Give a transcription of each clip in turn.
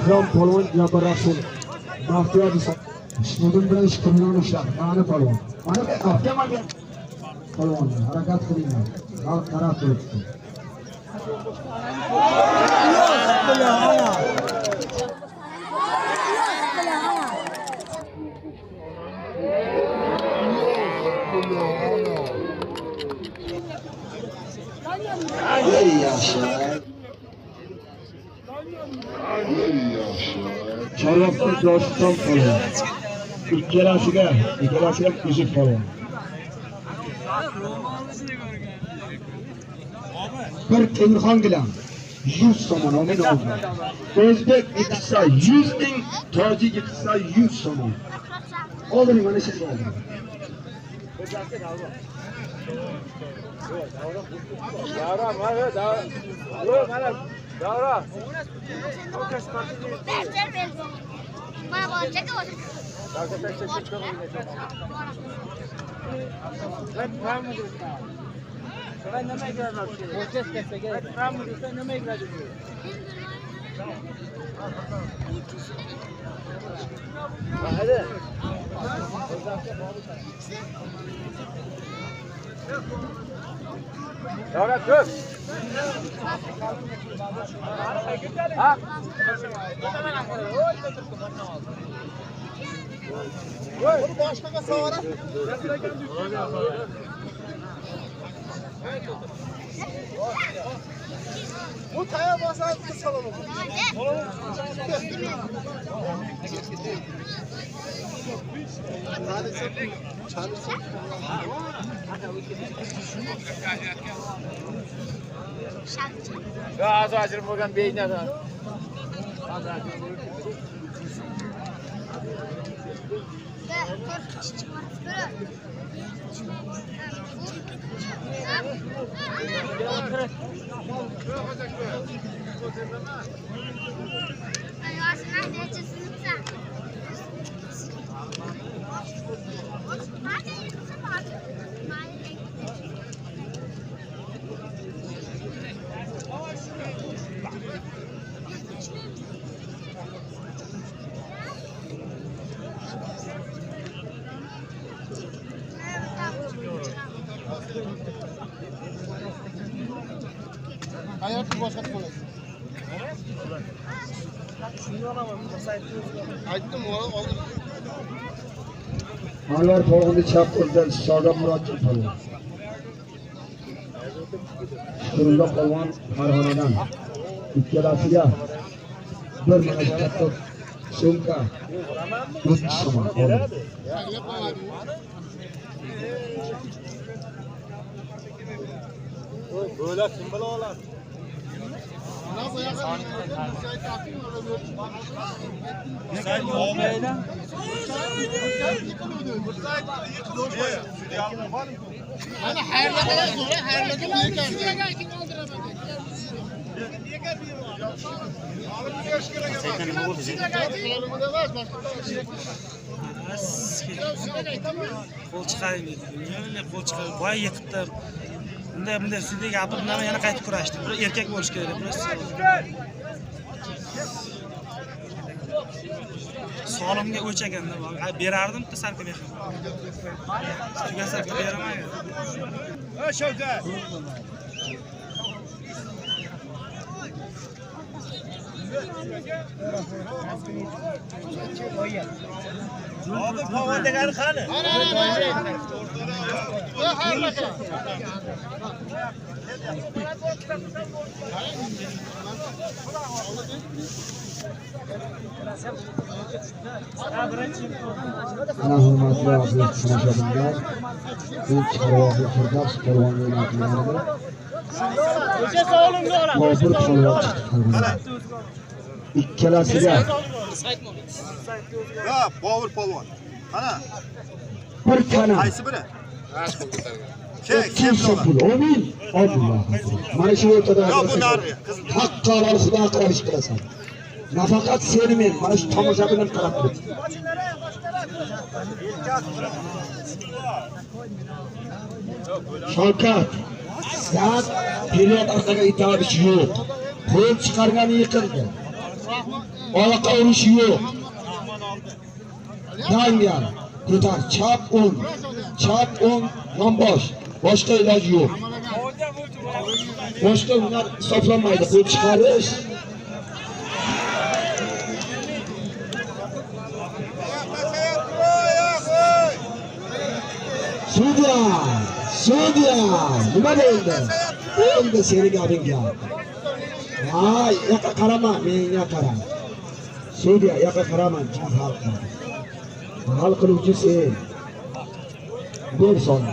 Ikrom polvon Jabir Rasul. Baxtiyor Iso. Shundan bilan shukronani ushlab, ma'ni polvon. Mana bu avtomobil polvon harakat qilinglar. Xalq qarab turibdi. Chorvoqdan Yoshton polvon. Ikkalasiga o'zi polvon. Bir Temurxon bilan 100 so'm olib oldi. O'zbek ikisa 100 ming, tojik ikisa 100 so'm. Olding mana shu oldi. Davra, mana Davra. Davra ko'p. Ha? Voy, boshqaga savara. Bu taya basar qilsalamu. Ya az acır bo'lgan beynada. Hayatı boşa koyuyorsun. Şunu alamam. Aytdim o aldım. Anvar polvonni chap qo'ldan Sardor Murodjon polvon. Shukrulla polvon Farg'onadan. Ikkalasiga bir mana katta sumka. 3 so'm oldi. Böyle kim bile olar? Sen olmayla. Hani herlerde zor, herlerde qo'l chiqaring dedi. Nima qo'l chiqarib, boy yiqitdim. Bunday sudga gapirib, nima yana qaytib kurashdi. Bir erkak bo'lish kerak, biroz. Solimga o'chaganda berardim-da sarka mehr. Ustiga sarka beramagan. Ha, Shavkat. Abi pavandagani qani? Ana hurmatli aziz tomoshabinlar, bu Chorvoqli Firdaus polvonning natijalarida Bobur polvon chiqdi. İkkalasiga. Ya Bobur polvon. Ana. Bir tane. Qaysi biri? Kim pul? Amin. Alloh. Mana shu o'rtada. Yo bu nari. Haqqolar xudo qilish qilasan. Nafaqat seni men mana shu tomoshabinlar qarab tur. Shavkat. Sen pilot orqaga itobish yo'q. Qo'l chiqargani yiqildi. Oyoqqa urish yo'q. Dangal. Ko'tar. Chap o'ng. Chap o'ng. Yonbosh. Boshqa iloji yo'q. Boshqa ular hisoblanmaydi. Qo'l chiqarish. Sudya, nima bo'ldi? Endi seni gapingga. Voy, yoqqa qarama, menga qara. Sudya, yoqqa qarama, hal qil. Hal qiluvchi sen. Ber son.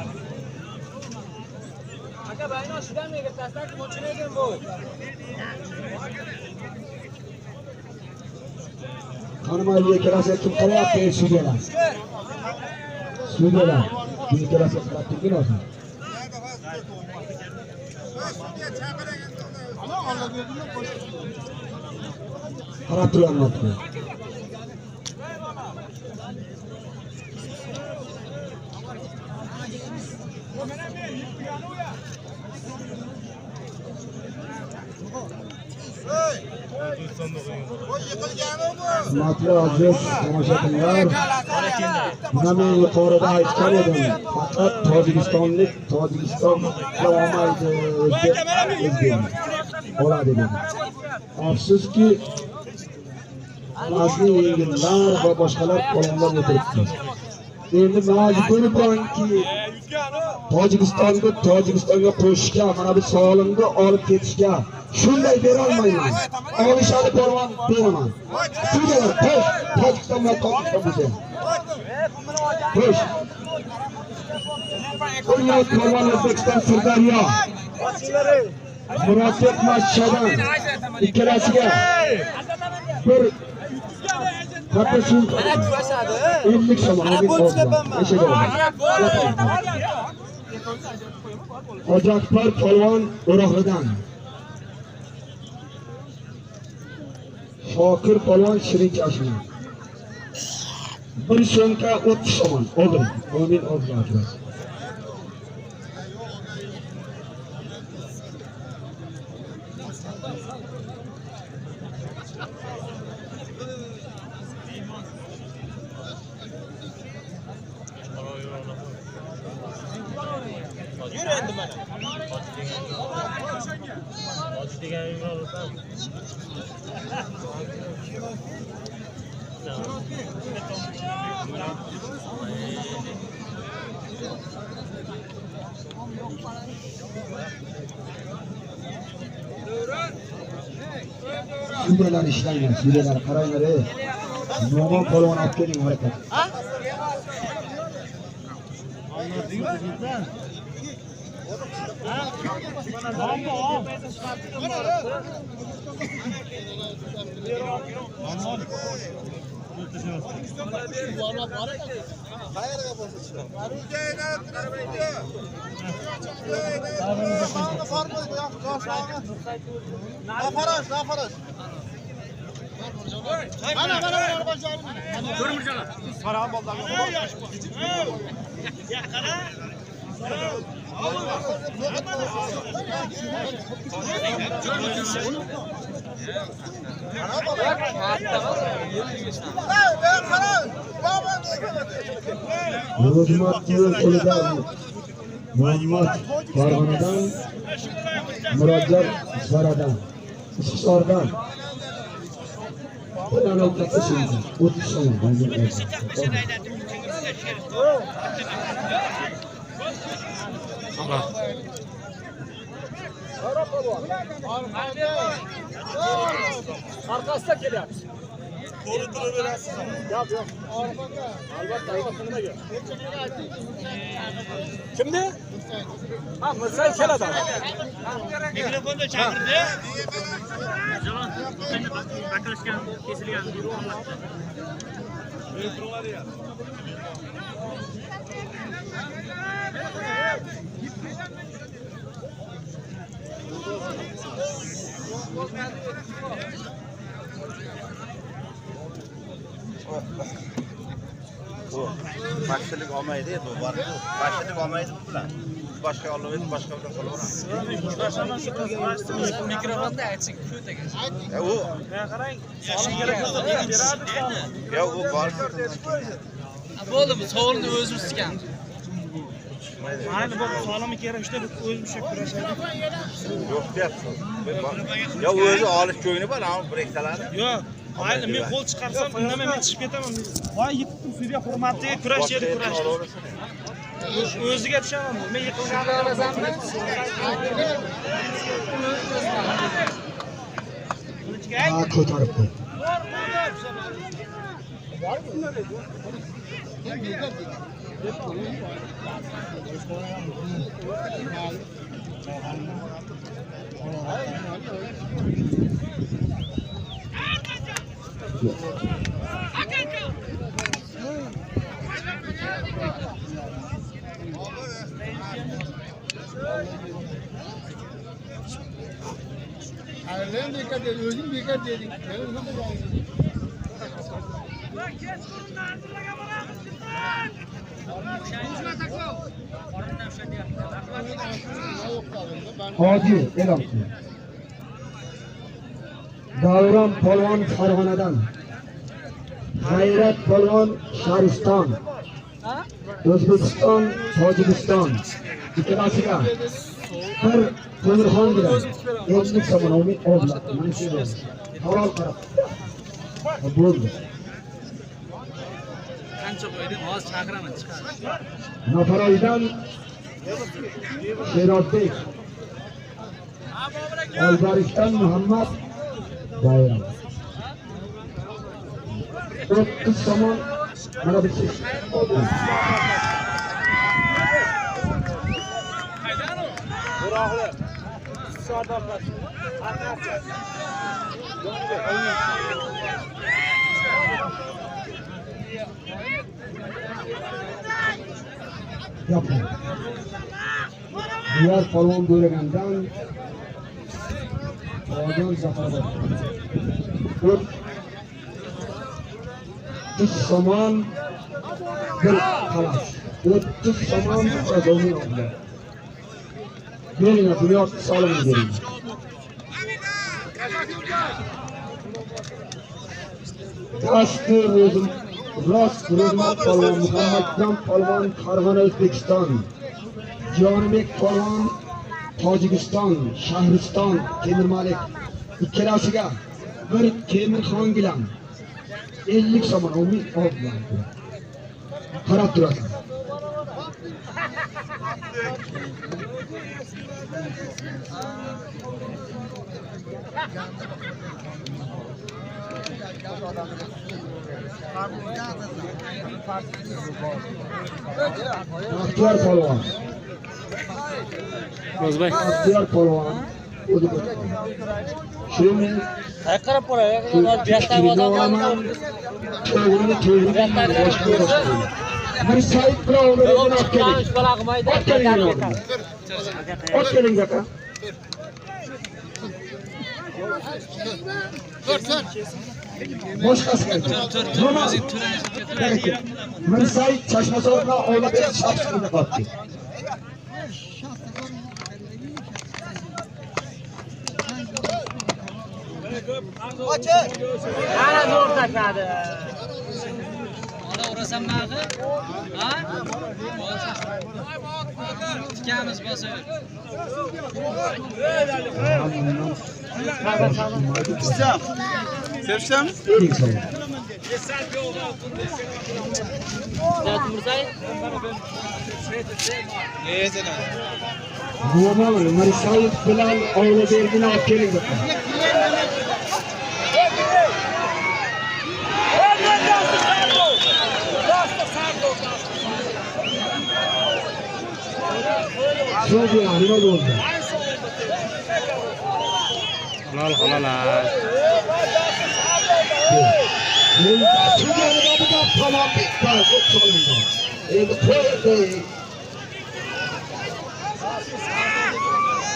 Aka, bayno shidan nega tasdak mo'chinedim bu. Qanimaliga kirasa kim qarayapti sudyalar? Sudyalar, bir kirasa qarabdingmi o'zi? Qarab turyapti. Hurmatli aziz tomoshabinlar, mana yuqorida aytgan edim, faqat tojikistonlik Tojikiston qilolmaydi, o'zbek bo'ladi dedim. Afsuski, asli yengillar va boshqalar qo'llanib o'tiribdi. Endi majburmanki Tojikistonga qo'shishga, mana bu solimni olib ketishga shunday bera olmayman. Olishadi polvon beraman. Sudyalar, Tojikiston va Tojikiston bo'lsa. Xo'sh. Qo'yib polvon O'zbekiston Sirdaryo. Murodbek Mashshadan ikkalasiga bir katta suv 50 so'm Hojiakbar polvon O'roqlidan, Shokir polvon Shirinchashdan bir so'mga 30 so'm oldim. Amin Alloh. Sudyalar ishlayman, sudyalar qaranglar. No'g'on polvon olib keling harakat. Muhammad Farg'onadan, Murodjon Zaradan, Issiqsordan. Bularning katta so'zi 30 so'm. Arkasida kelyapti. To'g'ri turaverasiz. Yo'q. Albatta, nimaga? Kimni? Ha, Mirsay keladi. Mikrofonda chaqirdi. Jalol, baklashgan, kesilgan buyruq olmoqda. Başlık olmaydı bu var. Başlık olmaydı bu bilan. Başka olmaydı, başka bilan qolaveramiz. Mikrofonda aytsak shu degan. O Qarang, sog'liq kerak bo'lsa beradi. ya bu bor. Bo'ldi, savolni o'zimiz tikamiz. Mayli bu sog'lom kerak işte o'zimiz kurashadi. Yo'q deyapsiz. Ya o'zi olish joyini bor, ammo brektalari. Yo'q. Mayli men qo'l chiqarsam indamay men chiqib ketaman. Voy yetdim sizga hurmatli kurash edi kurash. O'ziga tushaman. Men yiqilganimni olasanmi? Ha ko'tarib qo'y. Ayarlayan dikkat edin, özüm dikkat edin. Hoji e'lon qildi. Davron polvon Farg'onadan. G'ayrat polvon Shariston. O'zbekiston, Tojikiston. Ikkalasiga bir Temirxon bilan 50 so'm umid oldilar. Mana shu halol qarab. Bo'ldi. Qancha qo'ydim, hozir chaqiraman chiqadi. Nafaroydan Sherobbek. Olbarishdan Muhammad Bayram. 30 so'm mana bu siz. Buroqli. Sodoblar. Yapın. Diğer polvon bölümünden Oğuzhan Zafarov. 30 so'm bir talash. 30 so'm domin oldi. Bering, dunyo iqtisolini bering. Rostli o'zim Rost Ro'zmat polvon Muhammadjon polvon Farg'ona O'zbekiston. Jonibek polvon Tojikiston, Shahriston, Temirmalik. Ikkalasiga bir Temirxon bilan 50 so'm umid oldilar. Qarab turasiz. Baxtiyor polvon. O'zbek. Baxtiyor polvon. Shuni Qarab qo'ray, buyaqdan olaman. To'g'rini bir sayt bilan o'rganib olib keling. Olib keling aka. Boshqasiga. Bir sayt Chashmasovga olib shapsini qotdi. Ana zo'r tashladi. Ona urasan naqi? Ha? Tikamiz bosib. Sevsem? Muammo Mirsayev bilan Ovlabergini olib keling dedi. So'zi nima bo'ldi? Halol. Men chiqarib olgan tamom bitta o'tsoldi. Endi qo'ydi.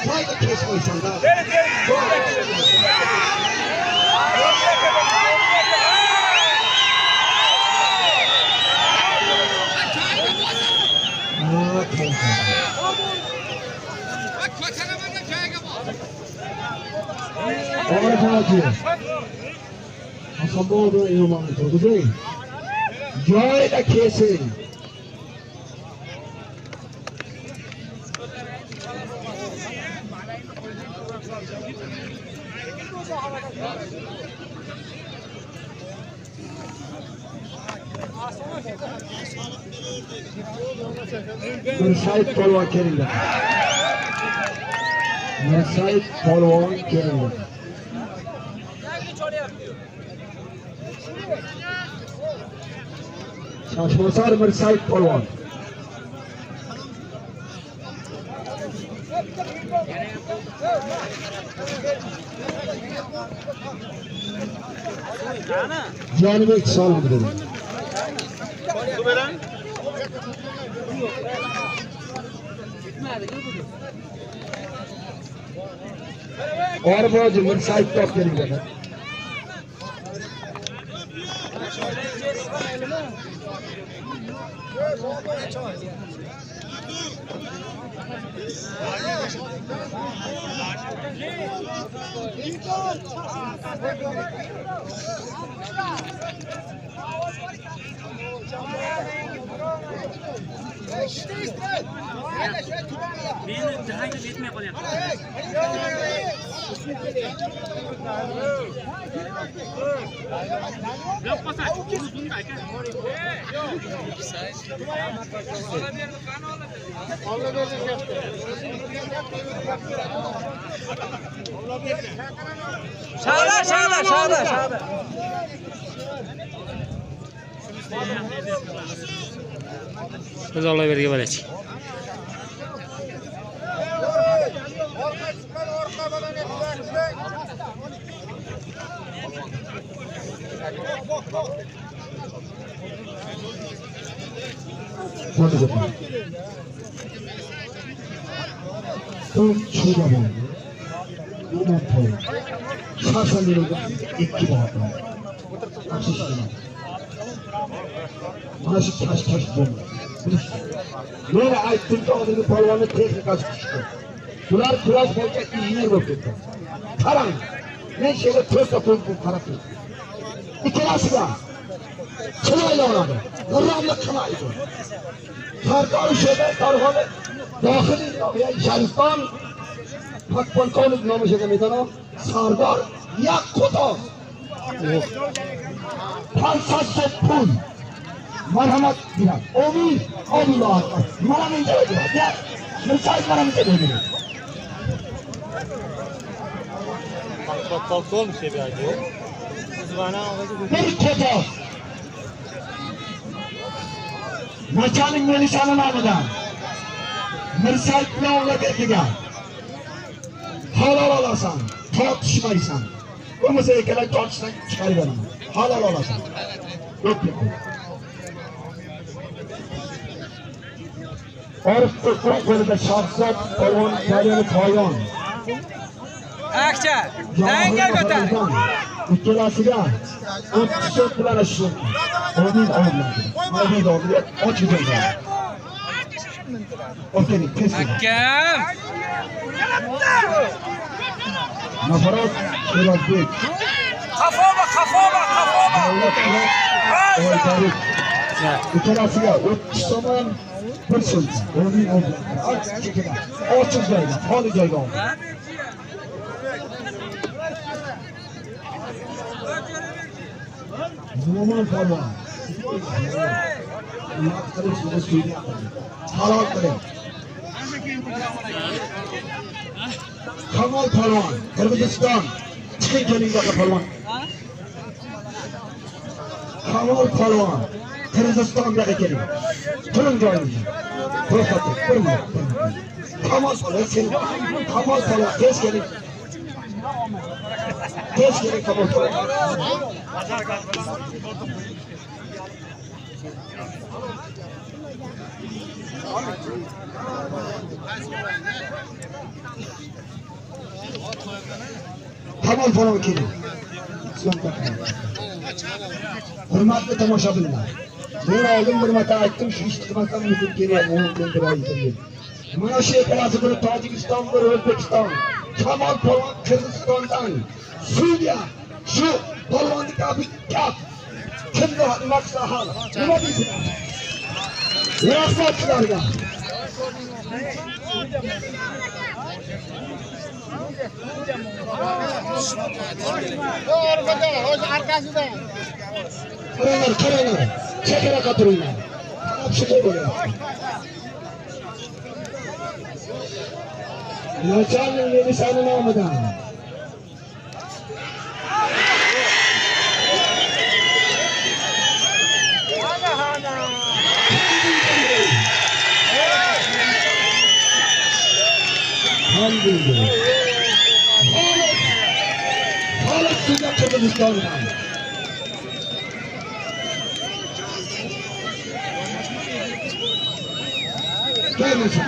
Qayda kesib qo'ysanda. Orif Hoji. Hasanbodu imomoni turg'izing. Joyida kesing. Mirsaid polvon kelinglar. Mirsaid polvon kelinglar. Shoshmasar Mirsaid polvon. Jonibek salom dedi. Orif Hoji Mirsaid top kelinglar. Meni dahanga yetmay qolyapti. Yo'q qo'sa, bunga aka. Shag'la. Biz Ollaberga boraylik. Çok şurada bulundu. Bunun toyu. Şarsanlarında iki bağlı. Açıştılar. Mana shu kash bo'ldi. Meni aytdim ki odamni polvonni texnikasi tushdi. Bular kurash bo'yicha injener bo'lib ketdi. Qarang. Men shunga to'rtta pul qarab turdim. Ikkalasiga chiroyli oladi. G'irromlik qilmaydi. Sardor Sheba Tarxon dohiliy Sharifton podpolkovnik nomiga metanov Sardor Yaqutov. Falsafa pul. Marhamat bilan. Omin, Alloh. Mana menga beradi. Mirsaid mana menga beradi. Podpolkovnik deb aytdi. Zvana og'azi Bir ketob. Nachalik milishani nomidan. Mirsaid bilan o'rgatilgan. Halol olasan, tortishmaysan. Bo'lmasa ikkalar tortishdan chiqarib beraman. Halol olasan. O'tdi. Orif qo'lida Shahzod polvon Karimov Toyon. Akcha, danga ko'tar. Ikkalasiga 34 bilan ishlaydi. O'yin o'ynadi. Mana bu ochib qo'ydi. Okey, kesdi. Akam. Nafarat Sherobek. Qafoba. İkkalasiga 30 tomon bir so'z. O'yin o'ynadi. Ochiq joyda, xoli joyga oldi. Zo'mon polvon. Halol qiling. Kamol polvon, Qirg'iziston. Chiqing kelinglar polvon. Kamol polvon, Qirg'izistonga keling. Turing joyingizga. Ko'rsating, turmang. Kamol polvon, sen Kamol polvon tez keling. Tez keling Kamol polvon. Kamol polvon keling. Hurmatli tomoshabinlar, Ben oldum bir marta aytdim, shu ishni qilmasam mumkin kerak, mumkin deb aytdim. Mana shu ikkalasi bir Tojikiston, bir O'zbekiston, Kamol polvon Qirg'izistondan, Suriya, shu polvonni kabi gap. Kimni maslahat? Nima deysizlar? Rahmat sizlarga. Arkasida. Qaranglar, chekaraqa turinglar. Qarab shunday bo'lyapti. Nachalnik Melisani nomidan. Alhamdulillah. Holat sizga Qirg'izistondan. Gelmesin.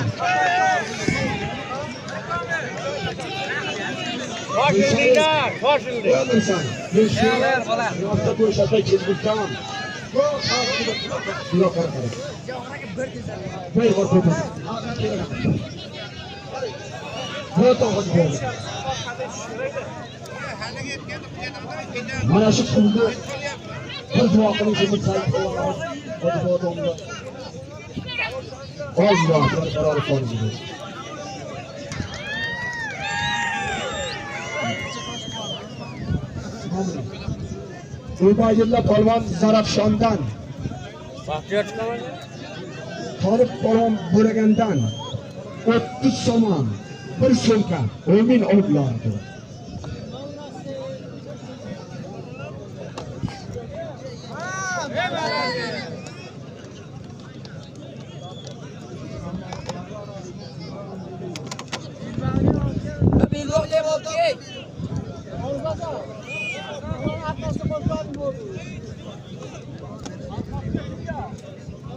Koşunlar, koşunlar. Gelmesin. Gelin, bola. Yoksa bu şaka Qirg'iziston. Yok arkadaş. Hayır korkma. Ne tavuk bu? Mana shu pulni bir duo qilishimiz kerak bo'ladi. Hozir odamlar. Allah qaror qildi. Ubaydulla polvon Zarafshondan. Torib polvon Bo'lagandan 30 somon, bir so'mka, 10 ming olib bordi.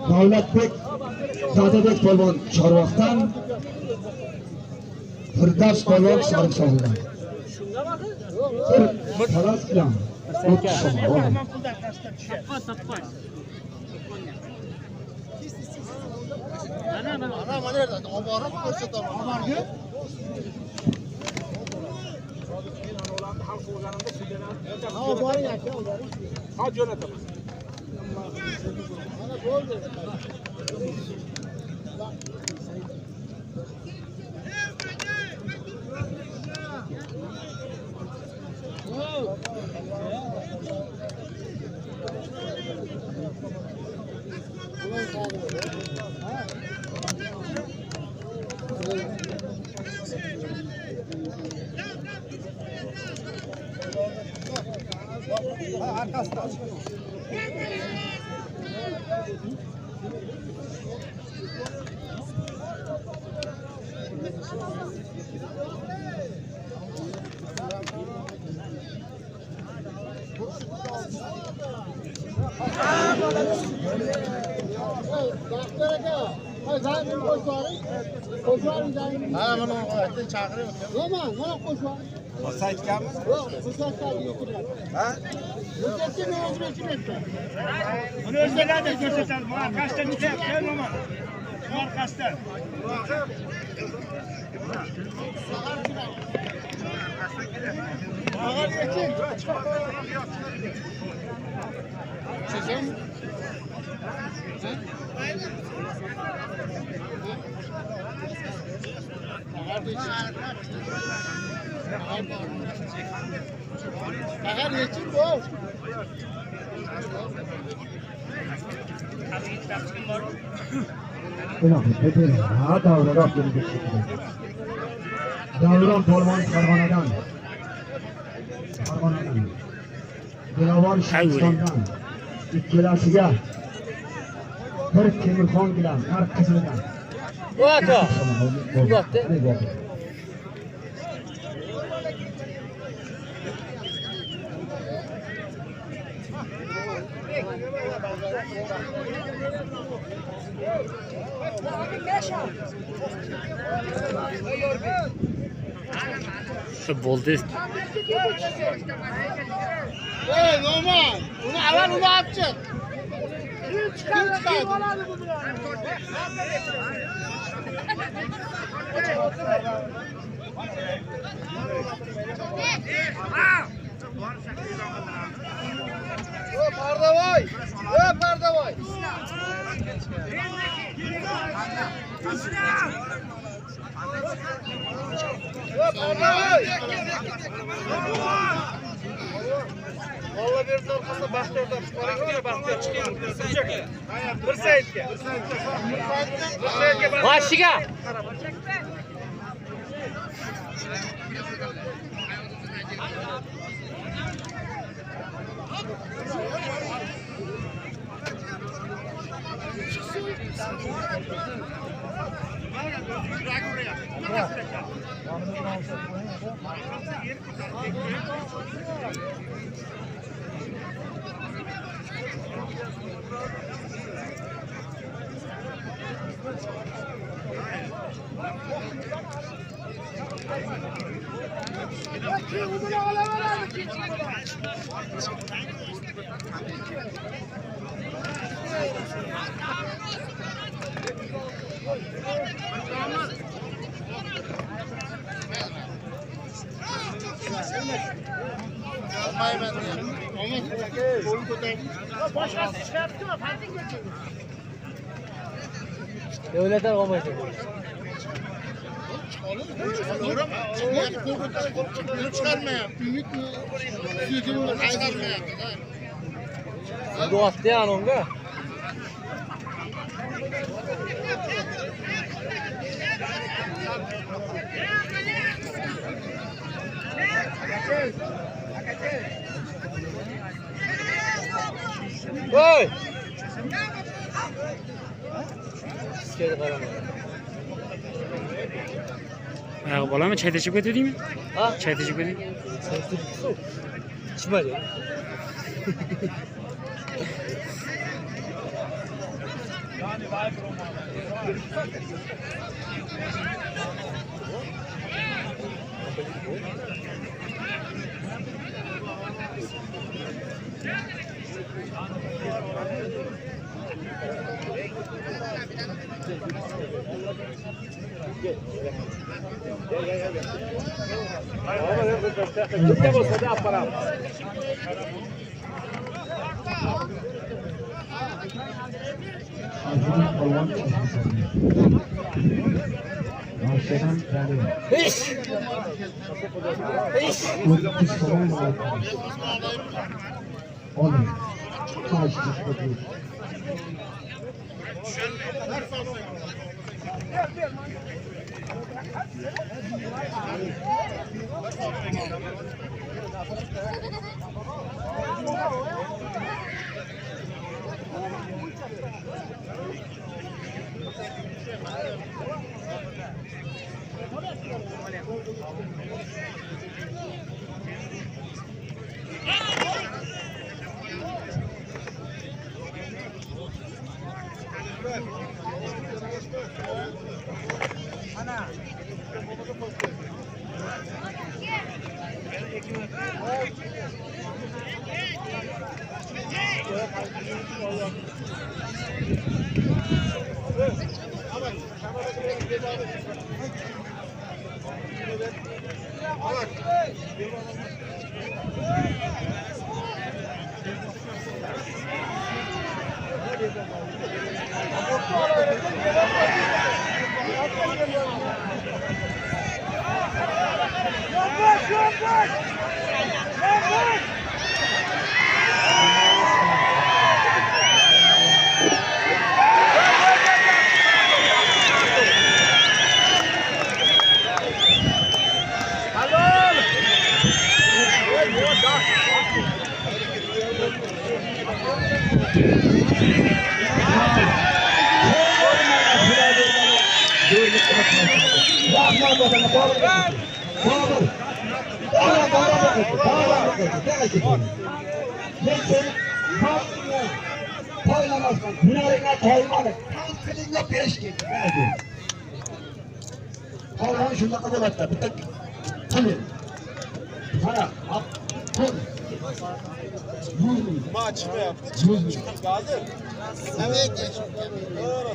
Davlatbek Zadabek polvon Chorvoqdan, Firdavs polvon Sariqsog'dan. Bir talas bilan 30 so'm. Ana mana yerda oborib ko'rsataman. Ha, boring aka, boring. Ha, jo'nataman. Mana bo'ldi. Ha, mana aytdi chaqiryapti. Roman, mana qo'shma. Rosa aytganmi? Yo'q, qo'shmasdan Ha? Yo'qchi men o'zim aytdim. Buni o'zlari ko'rsatadi. Mana qashdan chiqyapti, Roman. Orqasidan. Ağır geçin. Sizin Ağır geçin bu. Davron polvon Farg'onadan. Dilovar Shahristondan. Ikkalasiga bir Temirxon bilan har qizilidan. Ota. Bo'ldi. Normal. Uni avval uni olib chiq. Pardavoy! Pardavoy! Valla berdi orqasida Baxtiyordan chiqaring, Baxtiyor chiqing. Bir saytga. Boshiga. Devletler olmayacak. Bu hafta yani onga. Oy! Skeri qarama. Ayağı bola mı? Çay teşvik edeyim mi? Ha? Çay teşvik edeyim. İçmedi.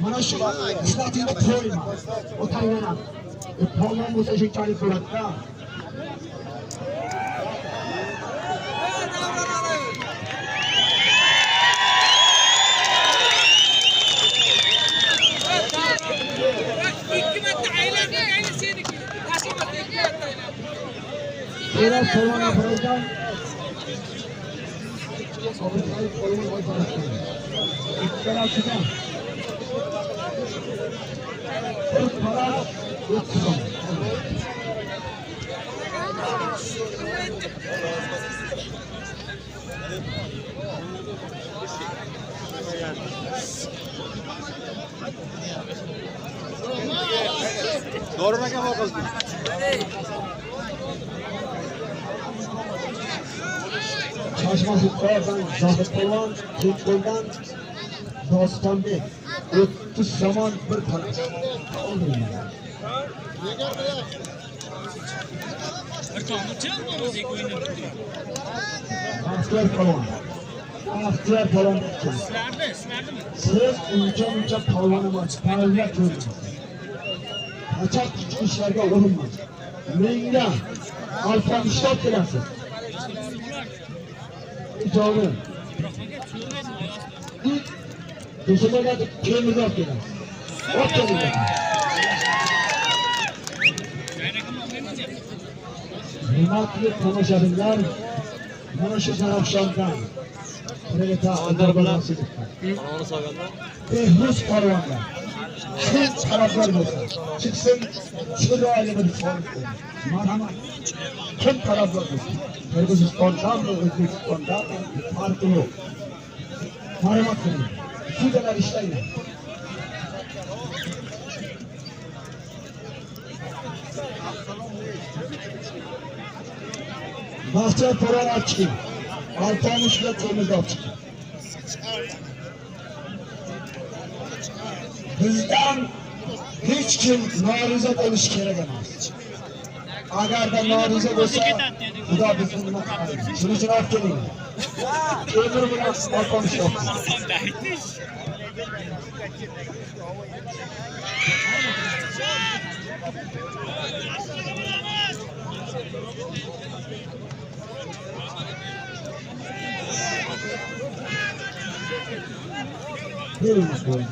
Mana shu ishlatingni qo'yma. O'tiraveradi. Polvon bo'lsa shunchalik bo'ladi-da. Biraz polvon yaparken polvon oynadı. İkrar açacağım. Para yok. Doğru rakam bakalım. Çalışmazlıklardan Zahid Polvon, Türkmen'den Dostonbek. 30 zaman bir tanış. Asker Polvon. Asker Polvon. Siz uncha polvonimiz, paralya ko'rasiz. Kaçak işlerge olunmaz. Menga alpamishlar kelasiz. Icabı. Düşünmeden temirler kelasiz. Ot temirler. Hurmatli tomoshabinlar, mana shu Zarafshondan Preleta Aldarbalasizlikdan Behruz Polvonlar kim taraflar bo'lsa chiqsin chiroyli bir soliq marhamat kim taraflar bo'lsa Qirg'izistondanmi O'zbekistondanmi farqi yo'q marhamat qiling sudlar ishlanglar Mahsur Polvon açık. Alpamışla temizde açık. Bizden hiç kim narize bo'lish kerak emas. Agar da narize bo'lsa, Xudo bizni nima qiladi? Shuning uchun olib keling. Temir bilan alpamush olib. Birimiz boyunca.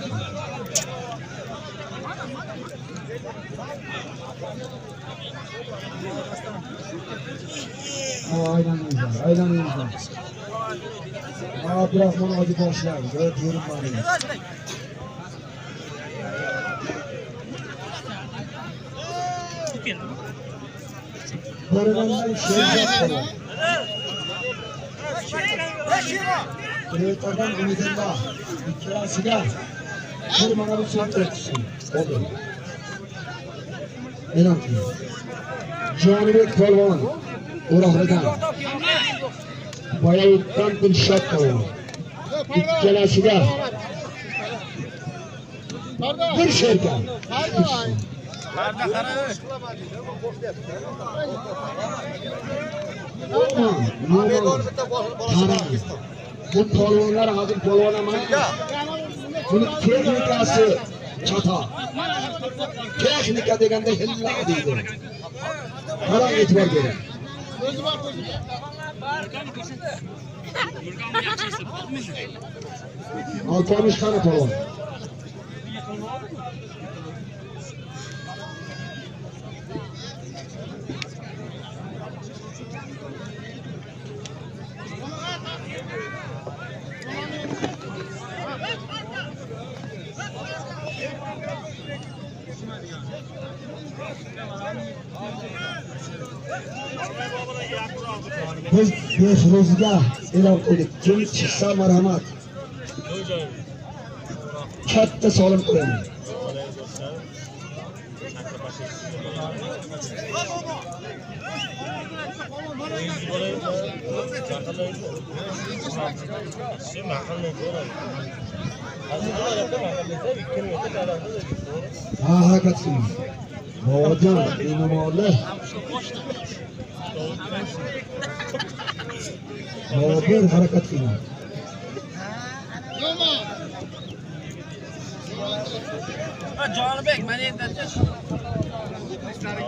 Aylanıyızlar. Abdurrahman Hacı başlar. Evet, yorum var. Korumandan şehzat var. Kırıklardan umudunda ikirasıga bir mana bir so'z aytsin. Oldu. E'lon qiling. Jonibek Polvon O'roqlidan Boyovutdan Dilshod Polvon ikkalasiga bir sherka. Bu polvonlar hozir polvon emas. Buni texnikasi chata. Texnika deganda hilla deydi. Qarang e'tibor bering. Alpamush qani polvon? Biz Behruzga e'lon qildik. Kim chiqsa marhamat. Katta solim qo'yamiz. Ha, haqiqatdan. Bojan, inomollar. Bobur harakat qilgan. Jonibek, mana endi.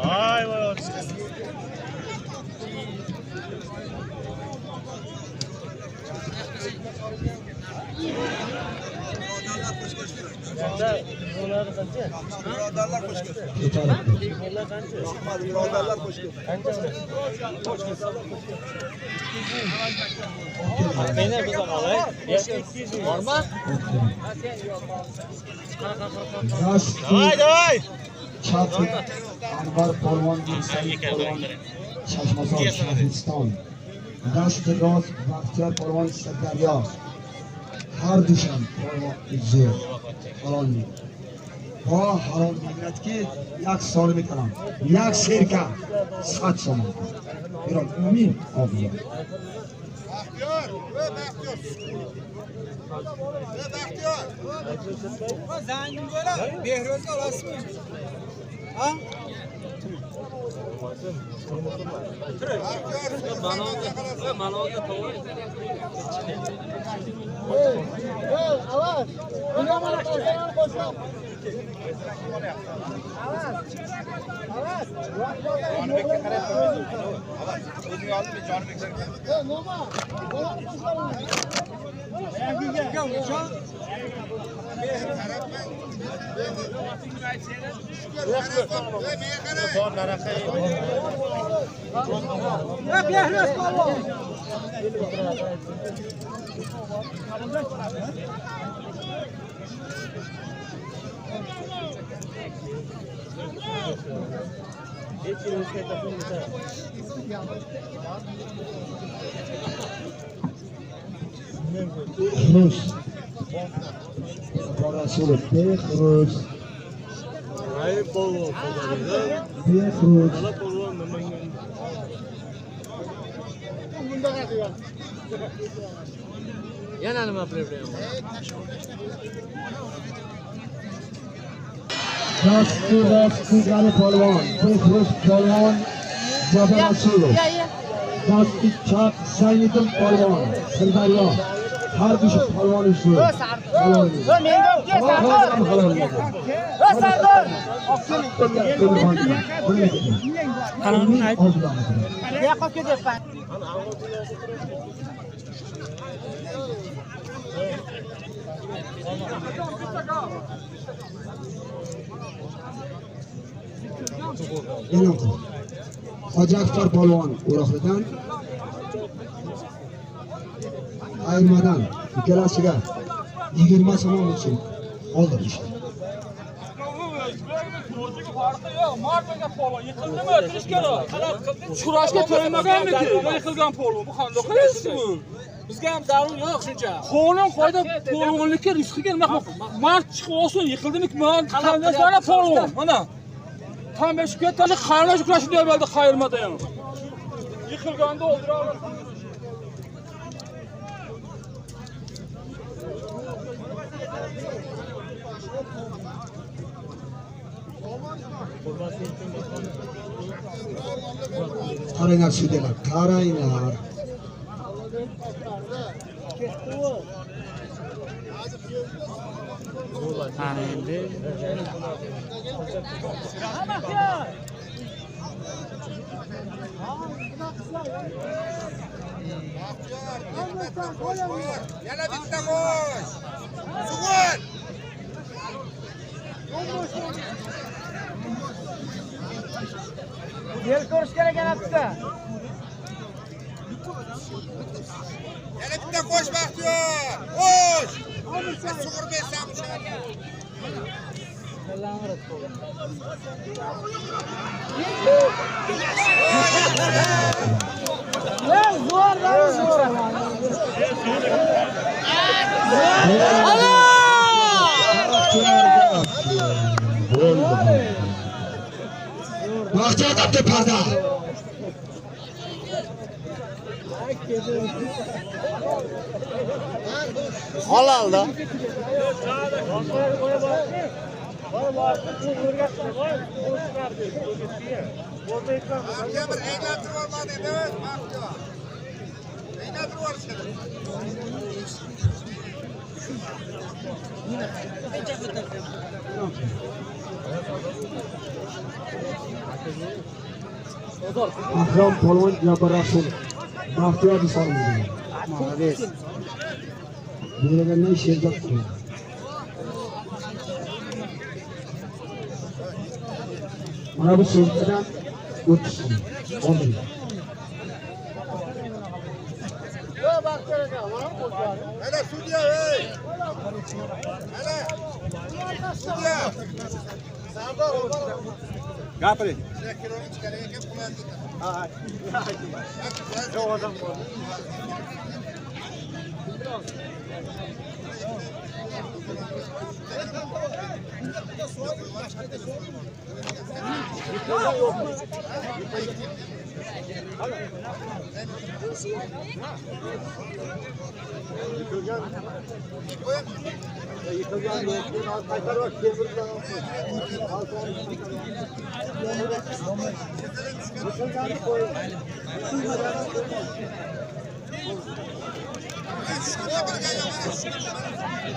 Voy voy. Meni biz olay. Bormi? Davay. Chatlik Anvar Polvon Said Polvon Chashmazor Shahriston. Dashti Roz Baxtiyor Polvon Sirdaryo. Har dusham Polvon zo'r. Halollik. Ha halol millatki yak solim kalam. Yak serka sifat somon. Biroq umin obiya. Baxtiyor, Baxtiyor. Baxtiyor. Zangim bo'lar. Behrozga olasizmi? Ha? Manoga to'g'ri. Avaz. Bunga mana qo'shgan qo'shgan. Avaz. Jonibekka qarab qo'ying. O'zing olib Jonibekka. Nima? Bolani qo'shgan. Xuruz. Rasululloh Xuruz. Xuruz. Yana nima problem? Dasti G'ani Polvon, Xuruz Polvon, Jabir Rasulov. Dasti Chaq Saidov Polvon, Sirdaryo. Har dush polvon zo'r. Halollik. Qanotni ayt. E'lon qil. Hoji Akbar polvon O'roqlidan ayirmadan ikkalasiga 20 somon uchun oldirishdi. Kurashga to'ymaganmiki, yiqilgan polvon. Bu qanday qilasiz bu? Bizga ham darun yo'q shuncha. Qonun qoida polvonlikka rizqi kelmoqda. Mard chiqib olsin, yiqildimi? Men qanday polvon? Mana. Tam 5 ketdi, qarnash kurashi deb bo'ldi qayirmada ham. Yiqilganda o'ldira olasan. Qaranglar sudyalar, qaranglar. Ana endi Yana bitta qo'sh. Sug'ur. Yel ko'rish kerak yana bitta. Yana bitta qo'sh Baxtiyor. Qo'sh. Sug'ur bersam o'sha. Baxtiyor topdi parda. Halalda. Baxtiyor bir aylantirib olmadi edi, Baxtiyor. Akram Polvon Jabbar Rasul Baxtiyor Isomovich. Молодец. Bilgandan sherzod qildi. Mana bu so'zdan o'tsin. Oldi. Hele sudya hey. Hele. Sudya. Gapiring. Kironi chiqaring ekan pulni. Ha. Yo'q odam bor.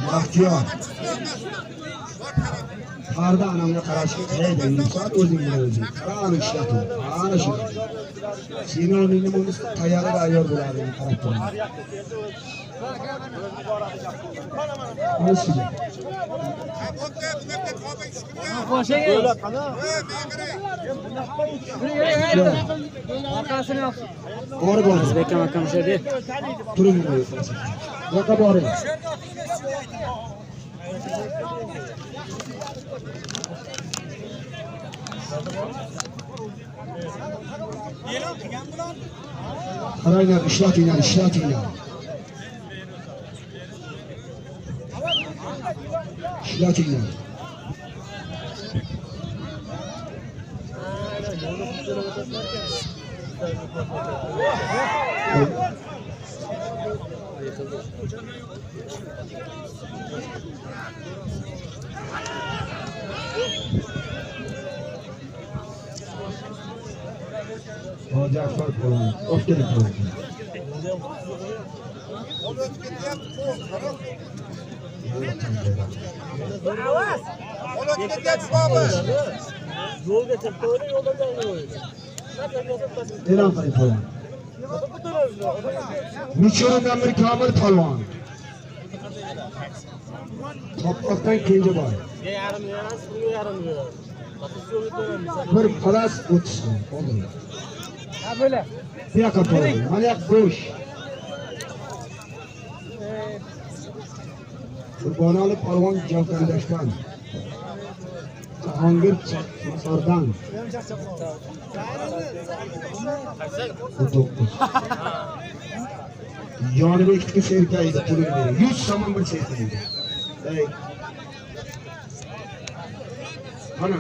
Baxtiyor. Qarda anamga qarashga qaraydi. Inson o'zing bilan o'zing. Qarani ishlatib. Ana shu. Sinoningni bo'lsa tayyorlar ayyor bo'ladi qarab turadi. O'siga. Orqasini yop. Bor bor. Bekam akam shedi. Turing. Yo'qa boring. Qaranglar, ishlatinglar, ishlatinglar. Ishlatinglar. Jafar Polvon, o'tgan Polvon. Onu ötüp ketyapti, qo'l, qaro. Onu ötüp ketyapti, baba. Yo'lga chiqdi, yo'ldan qo'ydi. E'lon qiling Polvon. Micho'dan bir Komil Polvon. Topqoqdan kenja bor. Yarim emas, bunga yarim yo'q. Bir palas o'tsin. Oldi. Ha böyle. Bu yoqqa Polvon. Mana yoq bo'sh. Qurbonali Polvon Javkandashdan. Jahongir Masordan. Yonibekniki serkaydi pulini bering. 100 so'm bir serkaydi. Ey. Mana.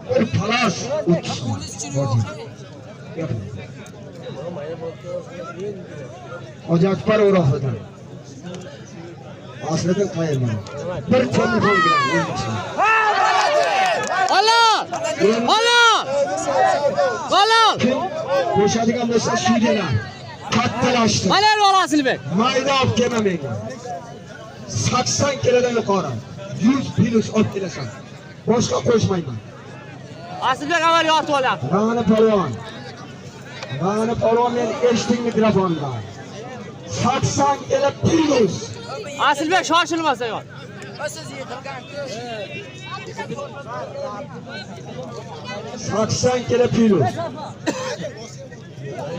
Bir palas o'tsin. Gaping. Hoji Akbar O'roqdan. Aslida qayerman? Bir telefon bilan o'ynashing. Allah! Allah! Allah! Qo'shadigan bo'lsa sudyalar kattalashdi. Mana ol Asilbek. Mayda olib kelma menga. 80 kilodan yuqori. 100 plus olib kelasan. Boshqa qo'shmayman. Asilbek avval yotib olyapti. Ra'ni Polvon. Ra'ni Polvon men eshiting mikrofonda. 80 kilo plus. Asilbek shoshilmasa yot. Siz yiqilgan-ku. 80 kilo plus.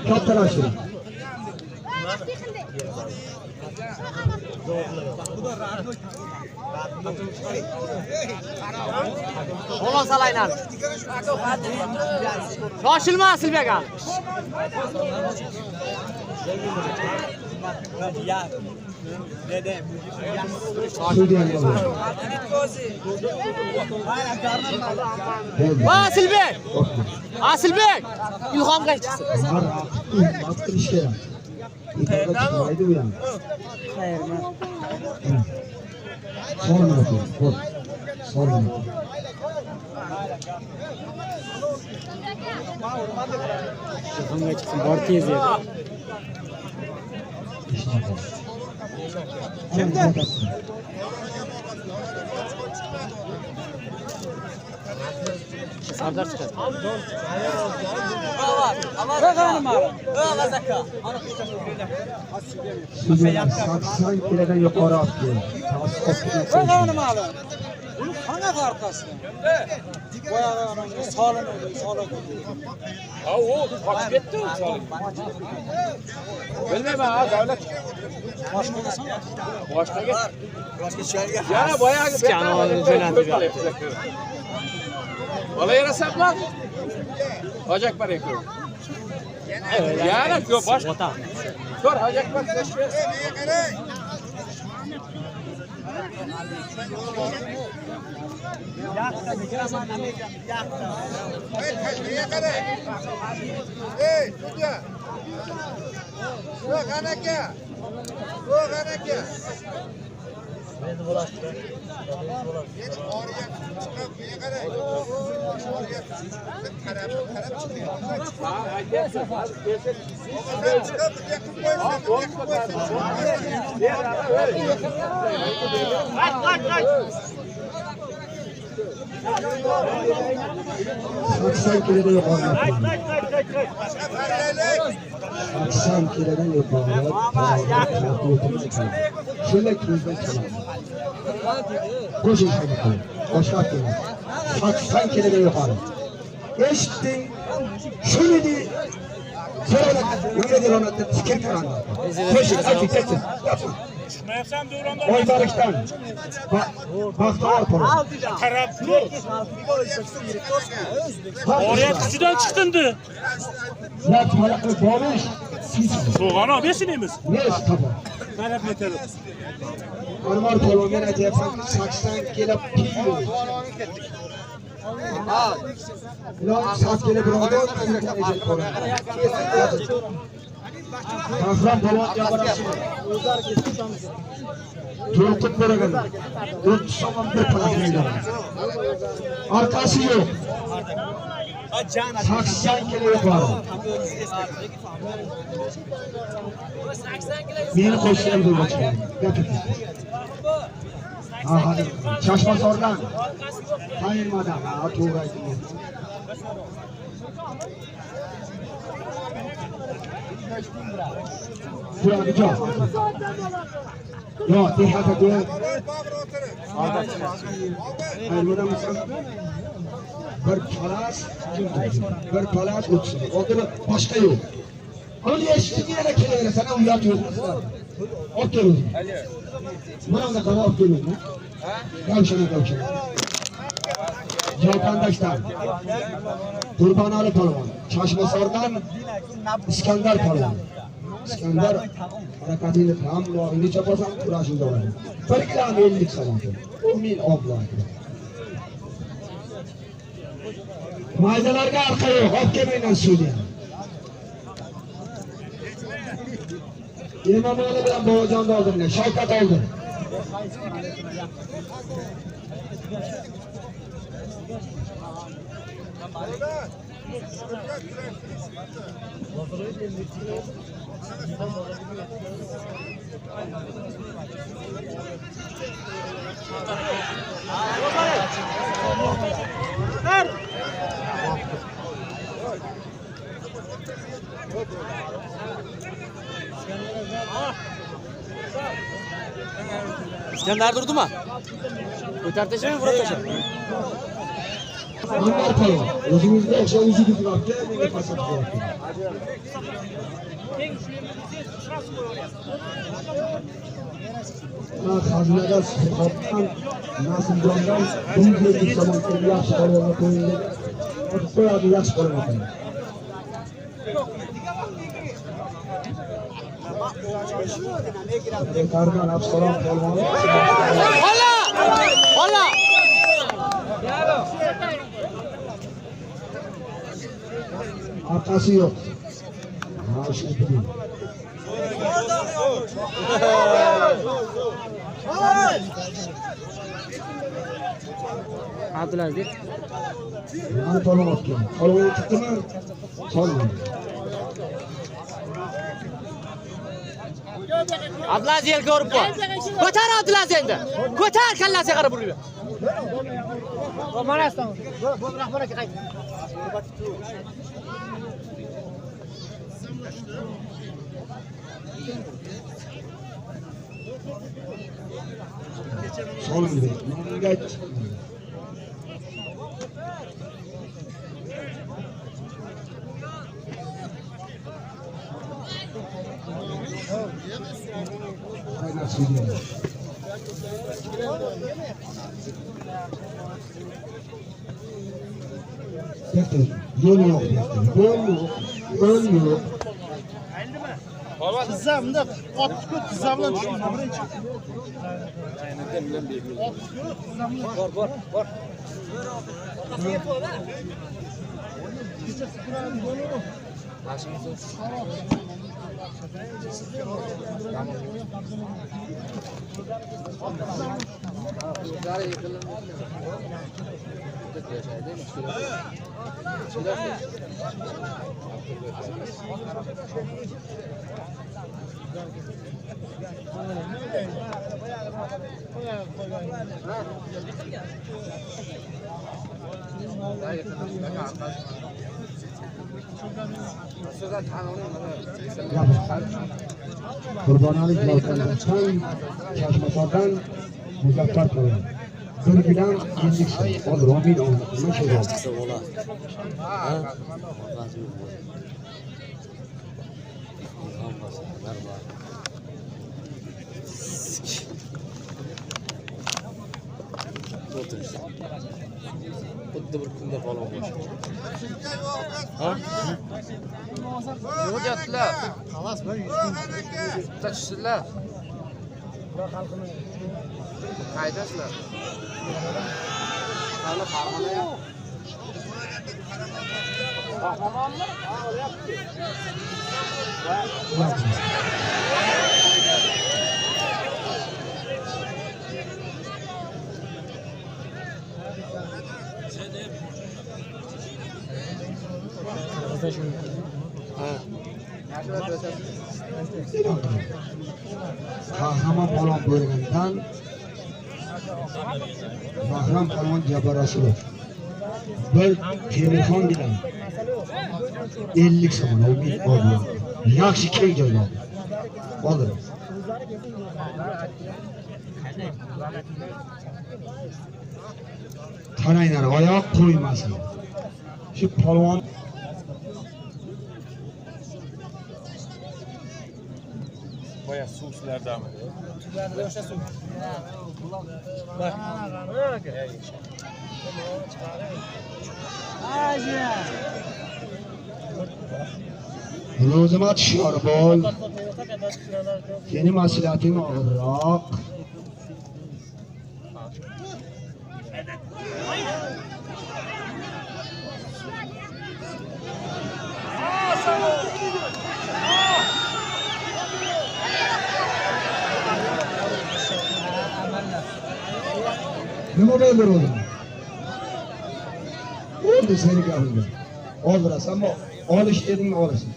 Kattalashdi. Qo'lon salaynar. Shoshilma Asilbek aka. Va Asilbek. Asilbek. Ilhom qaytsin. Battirishga. Mayda u ham. Xayrman. Sorma qo'y. Sorma. Hamga chiqsin, bor tez edi. Kimda? Sardar chiqadi. Saksan kilodan yuqori otdi. Qani ma'lum. Qana farqasi? Boyag'i ananga solim edi, solim. Ha, o qochib ketdi u solim. Bilmayman, davlat boshqaga. Yana boyagi Kanalni jo'natib bola yarasanmi? Hojakbar ekan. Yana ko'p boshqa. Ota. Ko'r Hojakbar. Saksan kilodan yuqori. Saksan kilodan yuqori. Shunday ko'zdan chiqadi. Qo'shish kerak. Boshqa kerak. Saksan kilodan yuqori. Eshitding? Shuni de. So'radi, ona tikir qaradi. Qo'shish aytdi. Chiqmayapsan Davronda. Oybalikdan. Baxtiyor qo'rq. Qarab tur. Oriyat kuchidan chiqdindi. Lat malaqni borish. So'g'ani olib yashinamiz. Ne istafa? Qarab netarib. Armor polvonga aytyapsan 80 kilo kilo. Ular 7 kilo birodar ejib qo'yadi. Afron polvon gapirasiz. To'lqin beragan. 4 so'm bir pulga. Arkasi yo'q. 80 kilo yuqori. Meni qo'shgan bo'lmoqchi. Ha, hozir Chashmasordan. Tayinmadan, ha, to'g'ri aytdingiz. Turadijon. Yo, tehata qo'y. Aylanamisan. Bir palash o'tsin. Oldin boshqa yo'q. Qani eshitding yana kelaverasan, u yoq yo'q. Olib kel o'zing. Mana qara olib kel o'zing. Gavshana. Javkandashdan. Qurbonali polvon. Chashmasordan Iskandar polvon. Iskandar harakatini ham necha bosam kurashida oladi. 1 kilo 50 so'm. 1000 oblo. Maydalarga arqa yo'q, olib kelmayman suvni. Emomali bilan Bobojonni oldimlar, Shavkat oldi. İskender durdu mu? Ko'tarib tashlami, burab tashlami? Anvar polvon, o'zingizga o'xshash o'zingiz vaqtga menga pasat qo'yapti. Xazinaga suhbatdan Nasimjondan bunga zamon kelib yaxshi polvonga qo'yildi. Qo'yadi yaxshi polvon. Kardan Absalom polvon. Hola! Arkası yok. Ha şu değil. Abdulaziz. Mani polvon otgan. Polvon chiqdimi? Solmadi. Abdulaziz yelga urib bor. Ko'tar Abdulaziz endi. Ko'tar kallasiga qarab urib. Mana astan. Bu rahbar aka qayt. Solmadi. Menga ayt. Aynen söylüyorum. Bekle, yol yok bekle. Yol yok. Tizzamda otni tizzamdan tushgan. Bor. Qurbonalik yolqindan Chashmatordan Muzaffar qiling. Birgidan yilliksin. Hozir Romin olmoqni shu bo'ldi. Xuddi bir kunda polvon bo'lish. Yo'q deyaptilar. Xalas bir 100 Bitta tushdilar. Qaydasizlar? Hali Farg'ona yo'q. Qahramonmi? Ha, o'lyapti. Qahramon polvon bo'lgandan Bahram polvon Jabarasov. Bir Temirxon bilan 50 so'm oldi. Yaxshi keng joylar. Oldi. Qaranglar, oyoq qo'ymasin. Shu polvon Boya suvchilardami? Yo'sha suv. Ro'zimat Shorbol. Seni mas'ulating og'irroq. Nima bo'ldi o'zim? Endi seni gapimda. Oldirasan, ammo olish dedim, olasan.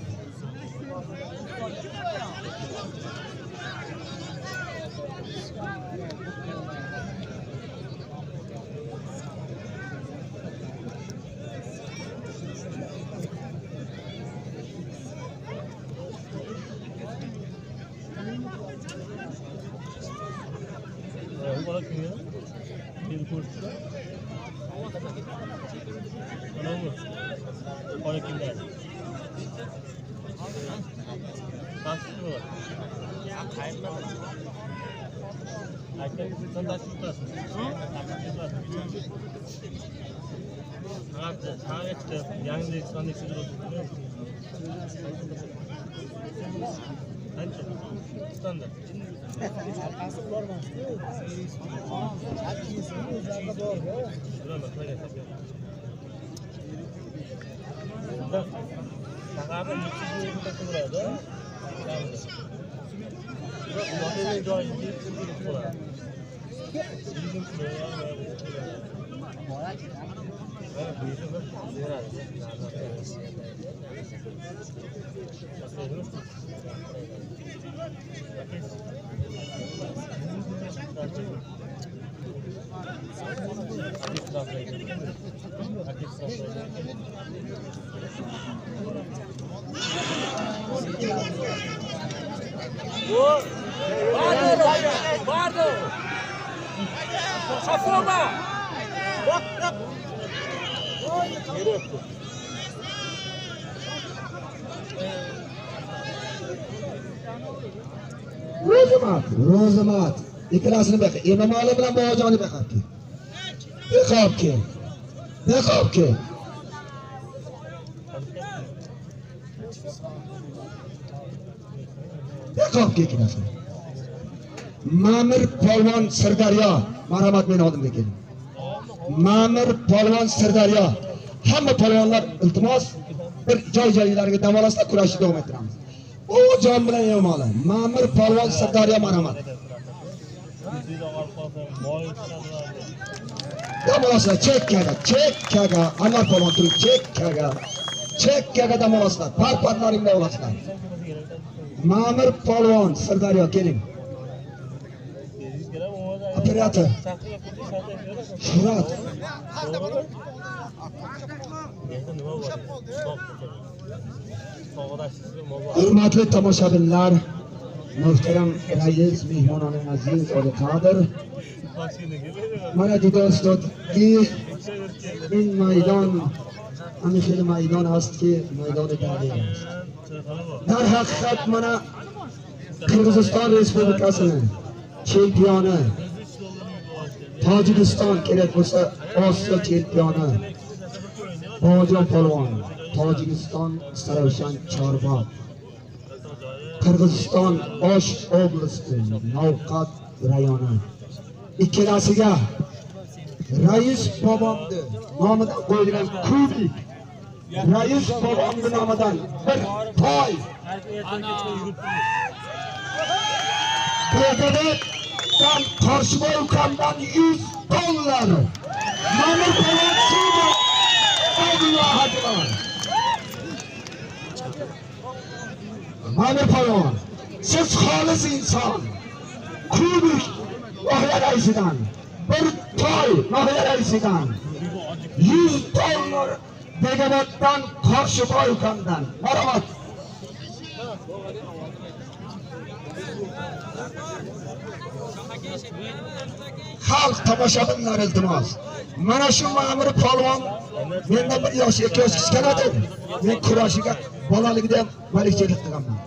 Vardı. Safoma. Bak. Ro'zamat. Ikkilasini baqa. Emomali bilan Bobojonni baqabdi. Baqabdi. Baqabdi ikkilasini. Ma'mur polvon Sirdaryo, marhamat meni oldimga keling. Ma'mur polvon Sirdaryo. Hamma polvonlar iltimos bir joy-joylariga dam olasizlar, kurashni davom ettiramiz. O jon bilan Emomali. Ma'mur polvon Sirdaryo, marhamat. Dam olasizlar, chekkaga, Anvar polvon turib chekkaga dam olasizlar. Parparlaringda olasizlar. Ma'mur polvon Sirdaryo keling. Operator. Shurat. Hurmatli tomoshabinlar, muhtaram rais, mehmononim aziz, Oli Qodir. Mana do'stlarki, in maydon, ana shu maydon astki, maydoni tariximiz. Dar haqiqat mana Qirg'iziston Respublikasining chempioni, Tojikiston kerak bo'lsa Osiyo chempioni, Bobojon polvon, Tojikiston Saravshan Chorbog, Qirg'iziston Osh oblasti Navqat rayoni. Ikkalasiga rais bobomni nomidan qo'yilgan kubik, rais bobomni nomidan bir toy. Begadan Qorshiboy ukamdan $100. Ma'mur polvon Suda Abdulloh Hajimov. Ma'mur polvon, siz xolis inson. Kubik Nohiya raisidan, bir toy Nohiya raisidan, $100 Begadan Qorshiboy ukamdan. Marhamat. Xalq tomoshabinlar iltimos. Mana shu ma'mur polvon mendan 1 yosh 2 yosh kichkinadir. Men kurashiga bolaligida ham malikchilik qilganman.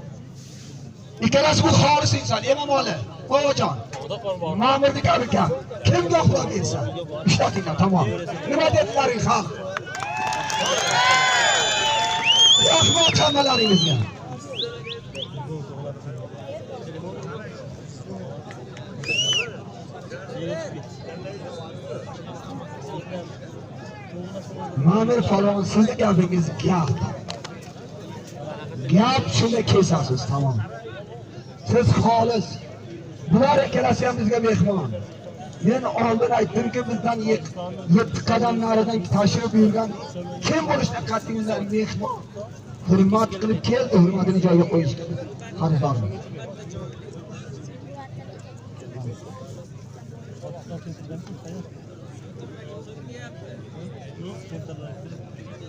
Ikkalasi bu xolis inson, Emomali, Bobojon. Ma'murni kabiga kim do'xtir etsa, ishlatinglar tamom. Nima dedilaring xalq? Rahmat hammalaringizga. Ma'mur polvon, sizni gapingiz gap shunda kesasiz, tamom. Siz xolis. Bular ikkalasi ham bizga mehmon. Men oldin aytdimki, bizdan 7 qadam naridan tashrif buyurgan kim bo'lishidan qat'iyatdan mehmon. Hurmat qilib keldi, hurmatini joyiga qo'yishga xaridorman.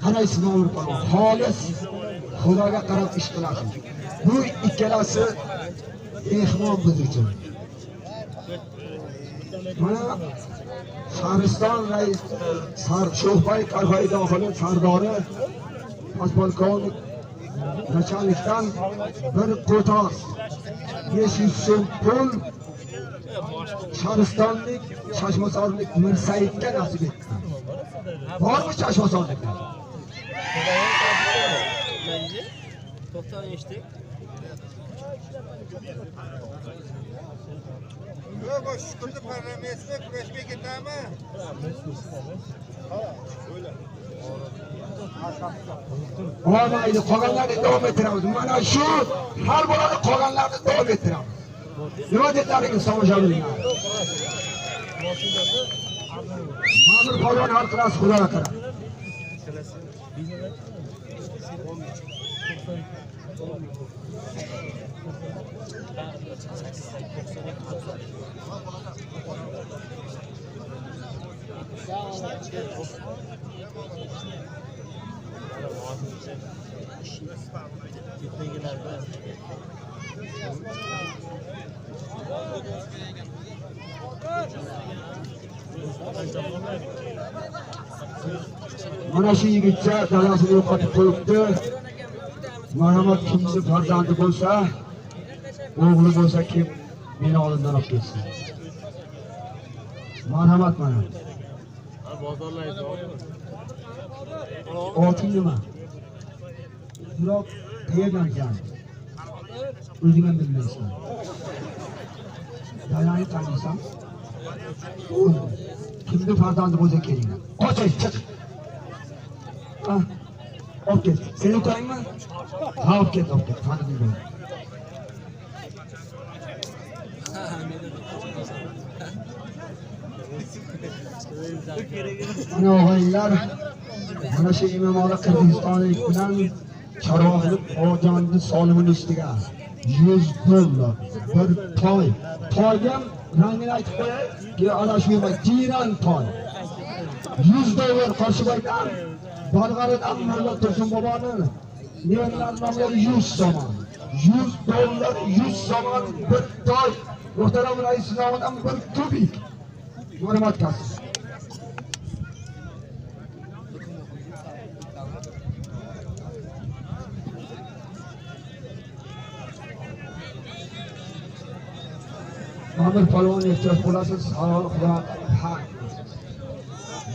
Qaraysiz, ma'mur polvon, xolis Xudoga qarab ish qilasiz. Bu ikkalasi mehmon biz uchun. Mana Shahriston rais Sho'xbay Qarg'oy dohili sardori Polkovnik начальникdan bir qo'tos 500 so'm pul Shahristonlik Chashmasorlik Mirsaidga nasib etdi. Bormi Chashmasorliklar? To'xtang eshitdik. Yo'q, shukurni parlamentda kurashmay ketami? Olmaydi, qolganlarni davom ettiramiz. Mana shu hal bo'ladi, qolganlarni davom ettiramiz. Nima dedilaringiz tomoshabinlar? Ma'mur polvon hal qilasiz, xudoga qarab. Mana shu yigitcha dadasini yo'qotib qo'yibdi. Marhamat, kimni farzandi bo'lsa, o'g'li bo'lsa kim meni oldimdan olib ketsin. Marhamat mana. Oltin nima? Biroq qayerdan keldi? O'zing ham bilmaysan. Dadani taniysan? Kimni farzandi bo'lsa kelinglar. Qoching, chiq. Olib ket. Sen o'taymi? Ha, olib ket, tanidim buni. Mana o'g'illar, mana shu Imomali Qirg'izistonlik bilan Charoqli Xojonni solimini ustiga $100 bir toy. Toyga rangini aytib qo'yay, ki adashmayman, jiran toy. $100 Qo'shiboydan, Bolg'aridan Mulla Tursun boboni nevaralari nomlari 100 somon. $100, 100 somon bir toy. Muhtaram rais nomidan bir kubik. Hurmat qilasiz. Ma'mur polvon ehtiyot bo'lasiz, sog' va haq.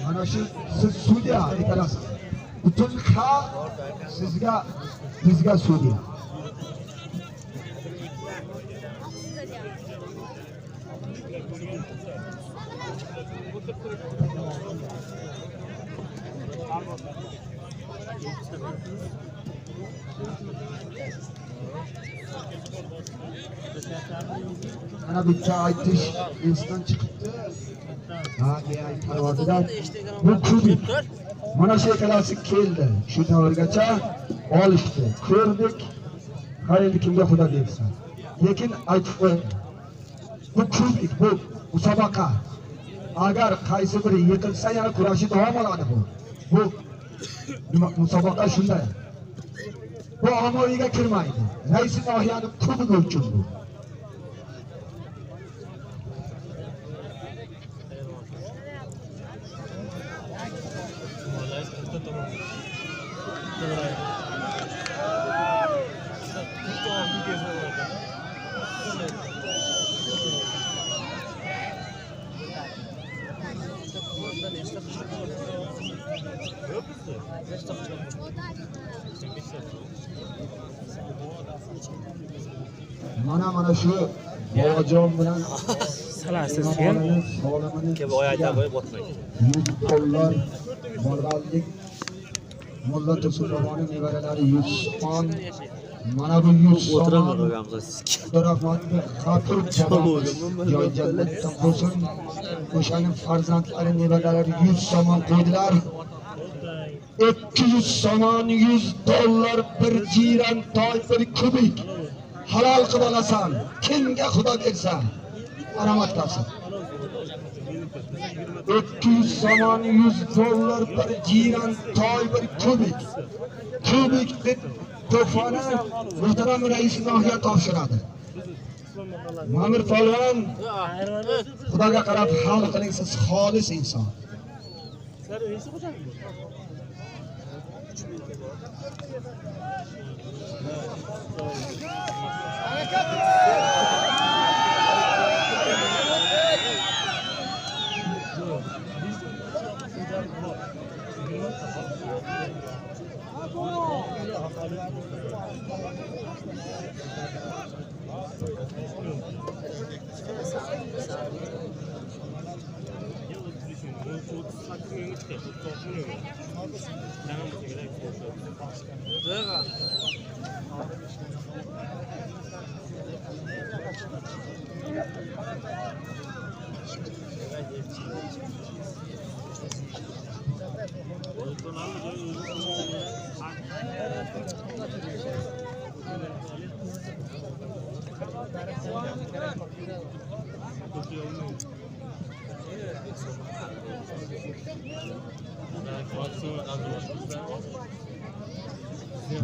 Mana shu siz sudya ekansiz. Butun xalq sizga, bizga sudya. Mana bitta aytish esdan chiqibdi. Ha, aytmadim. Bu kubik. Mana shu ekalasi keldi. Shu davrgacha olishdi. Ko'rdik. Qayerda kimga xudo bersin. Lekin aytib qo'ying. Bu kubik, bu musobaqa. Agar qaysi biri yiqilsa, yana kurashi davom oladi bu. Bu musobaqa shunday. Bu ommaviga kirmaydi. Rais nohiyani kubiga uchun bu. Mana shu bojon bilan salasiz sen Kelib oyaydan qo'yib o'tmaydi. $100 Bolg'arlik Mulla Tursun boboning nevaralari 100 somon. Mana bu 100 somon. Rahmatli Qatur joy jannatda bo'lsin. O'shaning farzandlari nevaralari 100 somon qo'ydilar. 200 somon, $100 bir jiran toy, bir kubik. Halol qilib olasan. Kimga xudo bersa, marhamat qilsin. 200 somon, $100 bir jiran toy, bir kubik. Kubik deb to'foni muhtaram rais nohiya topshiradi. Ma'mur polvon, xudoga qarab hal qiling, siz xolis inson.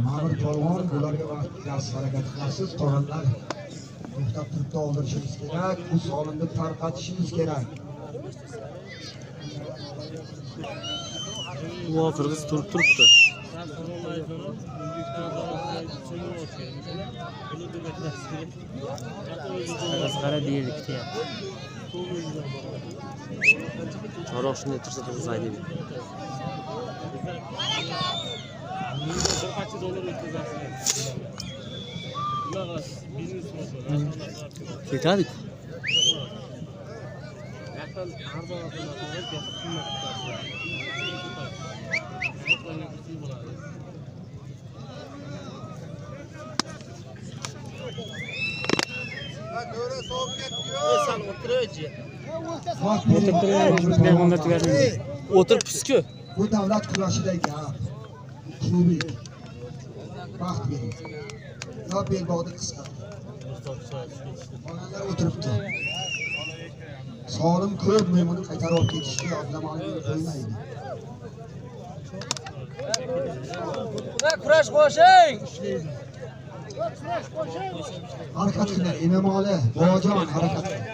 Ma'mur polvon, bularga vaqt harakat qilasiz, qonunlar to'xtab turibdi oldirishimiz kerak, bu solimni tarqatishimiz kerak. Bu hozirgiz turibdi. Qara deylik ya. Çoraq shunday tursa uzaydi. Ketdik. O'tirib pisku. Bu davlat kurashidagi gap. Klubik. Vaqt bering. Yo belbog'da qisqa. Onalar o'tiribdi. Solim ko'p memuni qaytarib olib ketishga yodlamoqni qo'ymaydi. Kurash boshing. Harakat qiling, Emomali, Bojon harakat qiling.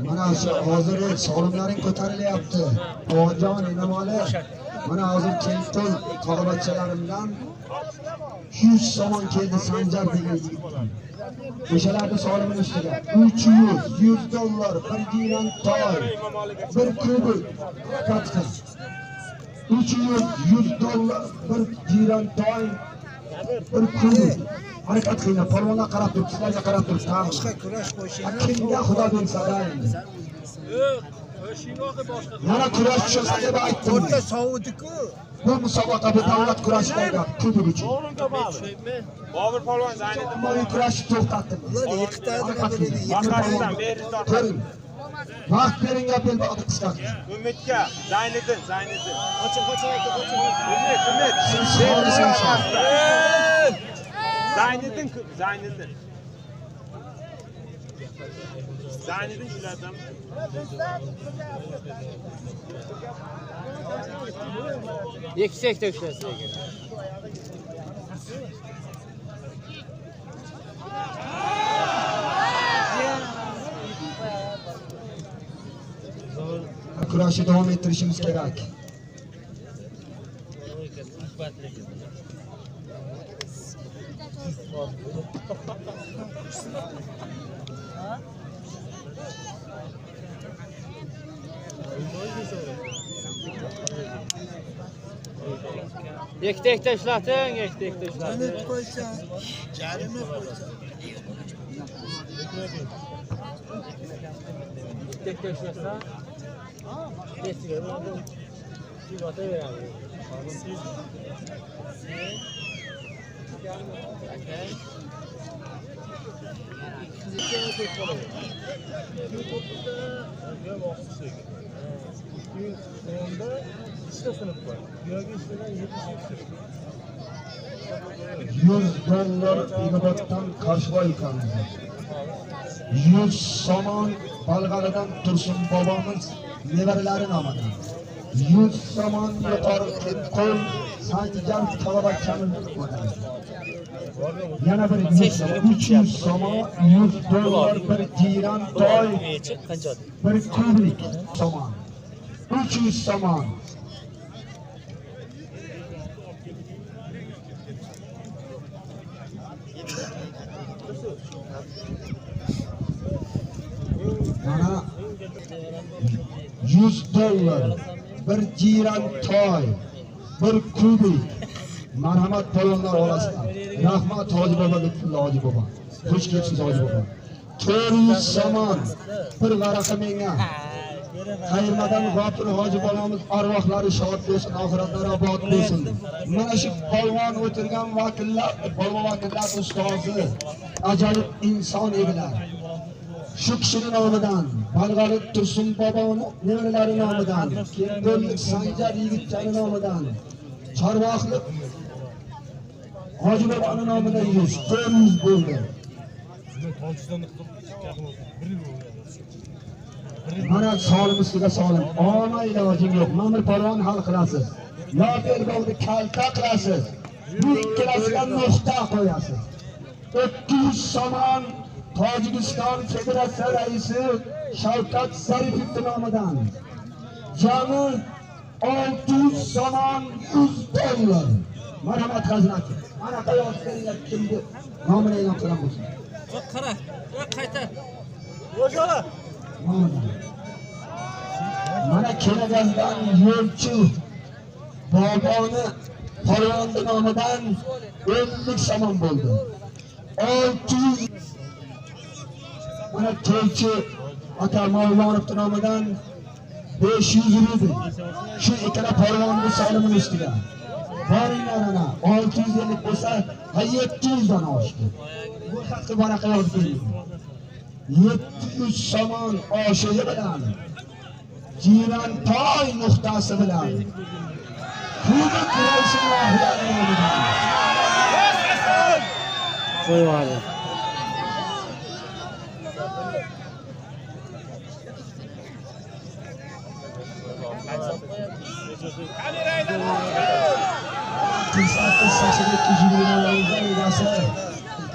Mana shu hozir solimlaring ko'tarilyapti. Bojon, Emomali. Mana hozir Kenton qog'obatchalarimdan 100 somon keldi Sanjar degan yigitdan. O'shalarni solimini ustiga 300, 100 dollar, 1 dirham toy, 1 kubik harakat qil. 300, 100 dollar, 1 dirham toy, 1 kubik harakat qilinglar. Polvonlar qarab turib, sizlarga qarab turib, boshqa kurash qo'shing. Kimga xudo bersa endi. Mana kurash tushasa deb aytdim. O'rta sovudi-ku. Bu musobaqa bu davlat kurashidagi kubik uchun. Bobur polvon Zayniddin Ommaviy kurashni to'xtatdim. Ular yiqitadi, boshqasidan beri tortadi. Ko'ring. Vaqt bering, belbog'ni qisqa qiling. Umidga Zayniddin. Qoching. Umid. Siz xolisiniz. Zayniddin. Zayniddin shulardan. Yüksek dökülesi. Kurashni davom ettirishimiz kerak. Yektek taşlatın. Tanıt koysan, carime koysan. Yektek taşlatsa. Geçiyor. Bir bata verelim. $100 İnobat'tan Karşıbay yukarıda. 100 somon Balg'anidan Tursun bobomiz nevaralari nomidan. 100 somon yuqori qo'l Sanjar Talobat Kamilov qo'yadi. Yana bir 300 somon, 100 dollar, 1 dirham toy, 1 kubik somon. 300 somon. Mana 100 dollar, 1 dirham toy, 1 kubik. Marhamat polvonlar orasidan. Rahmat Hoji bobo, Lutfulla Hoji bobo. Xush kelibsiz Hoji bobo. 400 somon, bir varaqa menga. Qayermadan G'ofur hoji bobomiz arvohlari shod bo'lsin, oxiratlari obod bo'lsin. Mana shu polvon o'tirgan vakillar, polvon vakillar ustozi, ajoyib inson edilar. Shu kishining nomidan, Balg'ali Tursun boboni nevaralari nomidan, Kelbonlik Sanjar yigitchani nomidan, Chorvoqlik hoji boboni nomidan 400 bo'ldi. Mana solim ustiga solim. Ona ilojing yo'q. Ma'mur polvon hal qilasiz. Yo tergovni kalta qilasiz. Bu ikkalasiga nuqta qo'yasiz. 200 somon Tojikiston Federatsiya raisi Shavkat Zaripov nomidan. Jami 600 somon $100. Marhamat xazinasi. Mana qayerga kimni nomini e'lon qilamiz. Qara, qayta. Mana Kelagazdan yo'lchi boboni polvon nomidan 50 somon bo'ldi. 600 mana to'ychi ota Mavlonov nomidan 500 rubl. Shu ikkala polvonni solimini ustiga. Boringlar ana 650 bo'lsa 700 dan oshdi. Bu haqda baraqa yozib qo'ying. 700 somon oshiyi bilan Jiran toy nuqtasi bilan Kuba kurayshi nomidan qo'yadi.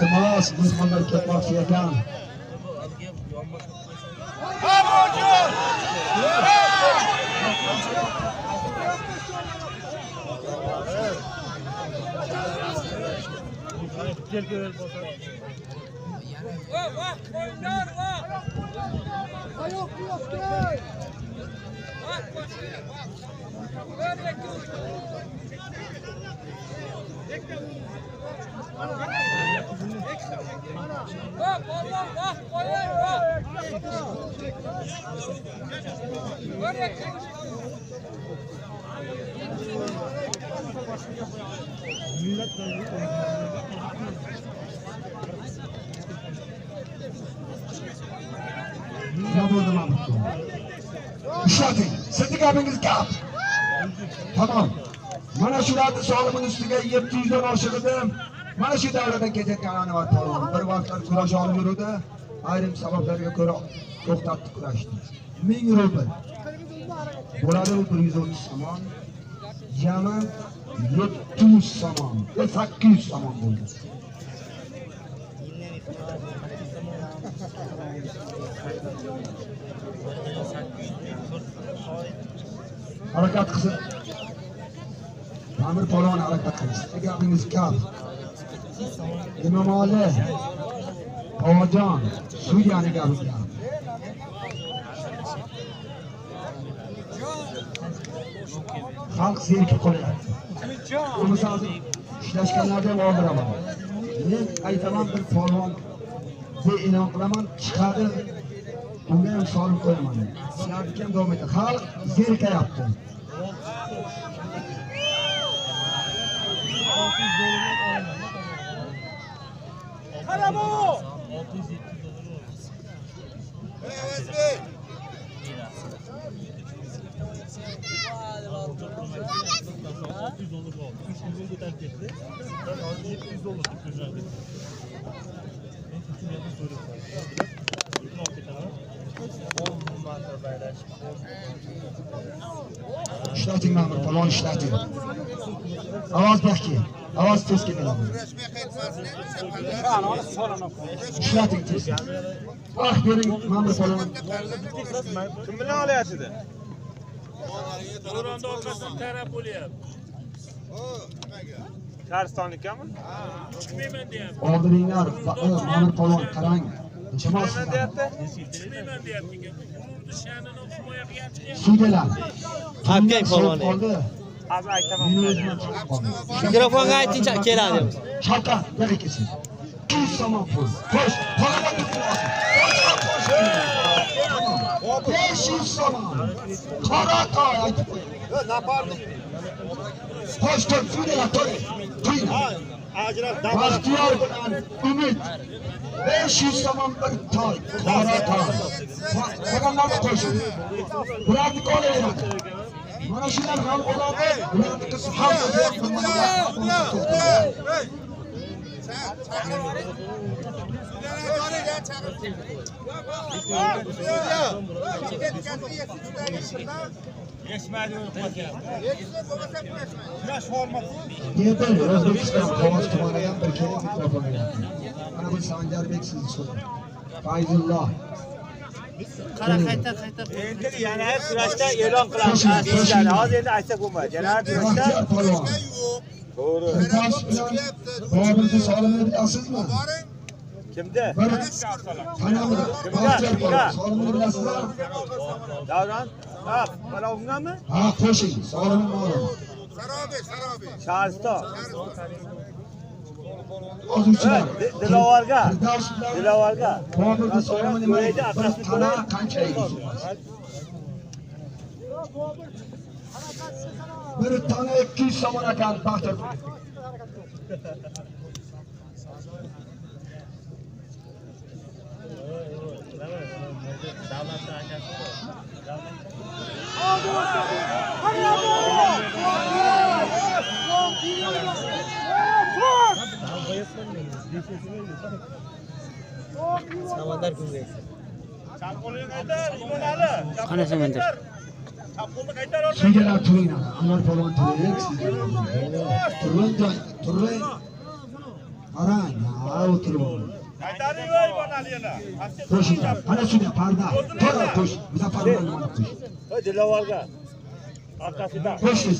iltimos mehmonlar ketmoqchi ekan. Ishlating, sizni gapingiz gap. Tamam. Mana shularni solimini ustiga 700 dan oshirdim. Mana shu davradan ketayotgan Anvar polvon bir vaqtlar kurash olib yurdi. Ayrim sabablarga ko'ra to'xtatdi kurashni. 1000 rubl. Bo'ladi 130 somon. Jami 700 somon. 800 somon bo'ldi. Harakat qilsin. Amir polvon harakat qilsin. Gapingiz kal. Imomali, Ojon, Suyani gapiga. Xalq zerikib qolyapti. Misol ishlashganlarga o'ldiraman. Men aytaman bir polvon deb e'lon qilaman, chiqadi. Unga ham solim qo'yaman. Sizlarga ham davom etadi. Xalq zerikayapti. Qarabo! İşletin Ma'mur polvon ishlating. Ovoz baxki, ovoz tez keladi. İşleting tez. Ah bering Ma'mur polvon. Kim bilan olyapti? To'ronda orqasidan taraf bo'lyapti. Karistonlikami? Chiqmayman deyapti. Oldiringlar, Ma'mur polvon qarang. Chiqmayman deyapti. Chiqmayman deyapti. Urdi sha'nini himoya qilgan. Suydilar. Qapgay polvon. Hozir aytaman. Mikrofonga aytingchi keladi. Shavkat, yana kelsin. 200 somon pul. Qo'sh, polvon. 500 so'm. Qaratoy aytib qo'ying. Qo'shtir federator. Baxtiyor bilan Umid 500 so'm bir toy. Qaratoy. Qadamlarga qo'shing. Bularni qo'ying. Mana shular ham bo'ladi. Bularni qiz ham O'zbekiston Xo'roz tumanidan bir kelib mikrofon beradi. Mana bu Sanjarbek sizni so'radi. Fayzulloh. Qara qayta. Endi yana kurashda e'lon qilamiz. Hozir endi aytsa bo'lmaydi. Yana kurashda To'g'ri. Boburni solimini bilasizmi? kimda? Tanamida. Solimini bilasizmi? Davron. Ha, mana ungami? Ha, qo'shing. Solimni ma'lum. Shariston. Ozuvchilar. Dilovarga. Dilovarga. Boburni solimini mayda tana qancha edi? Bir tane 200 so'm ekan Baxtir. Samandar kunga. Chaqquling qaytar, Imonali. Qana Samandar? Chaqquling qaytar. Sizlar turinglar. Anvar polvon turing. Turing. Qarang, o'tiring. Qaytaring Imonali yana. Qo'shinglar. Ana shunday parda. To'g'ri qo'sh. Biza parda nima qo'sh. Hoy Dilovarga. Orqasida. Qo'shsiz.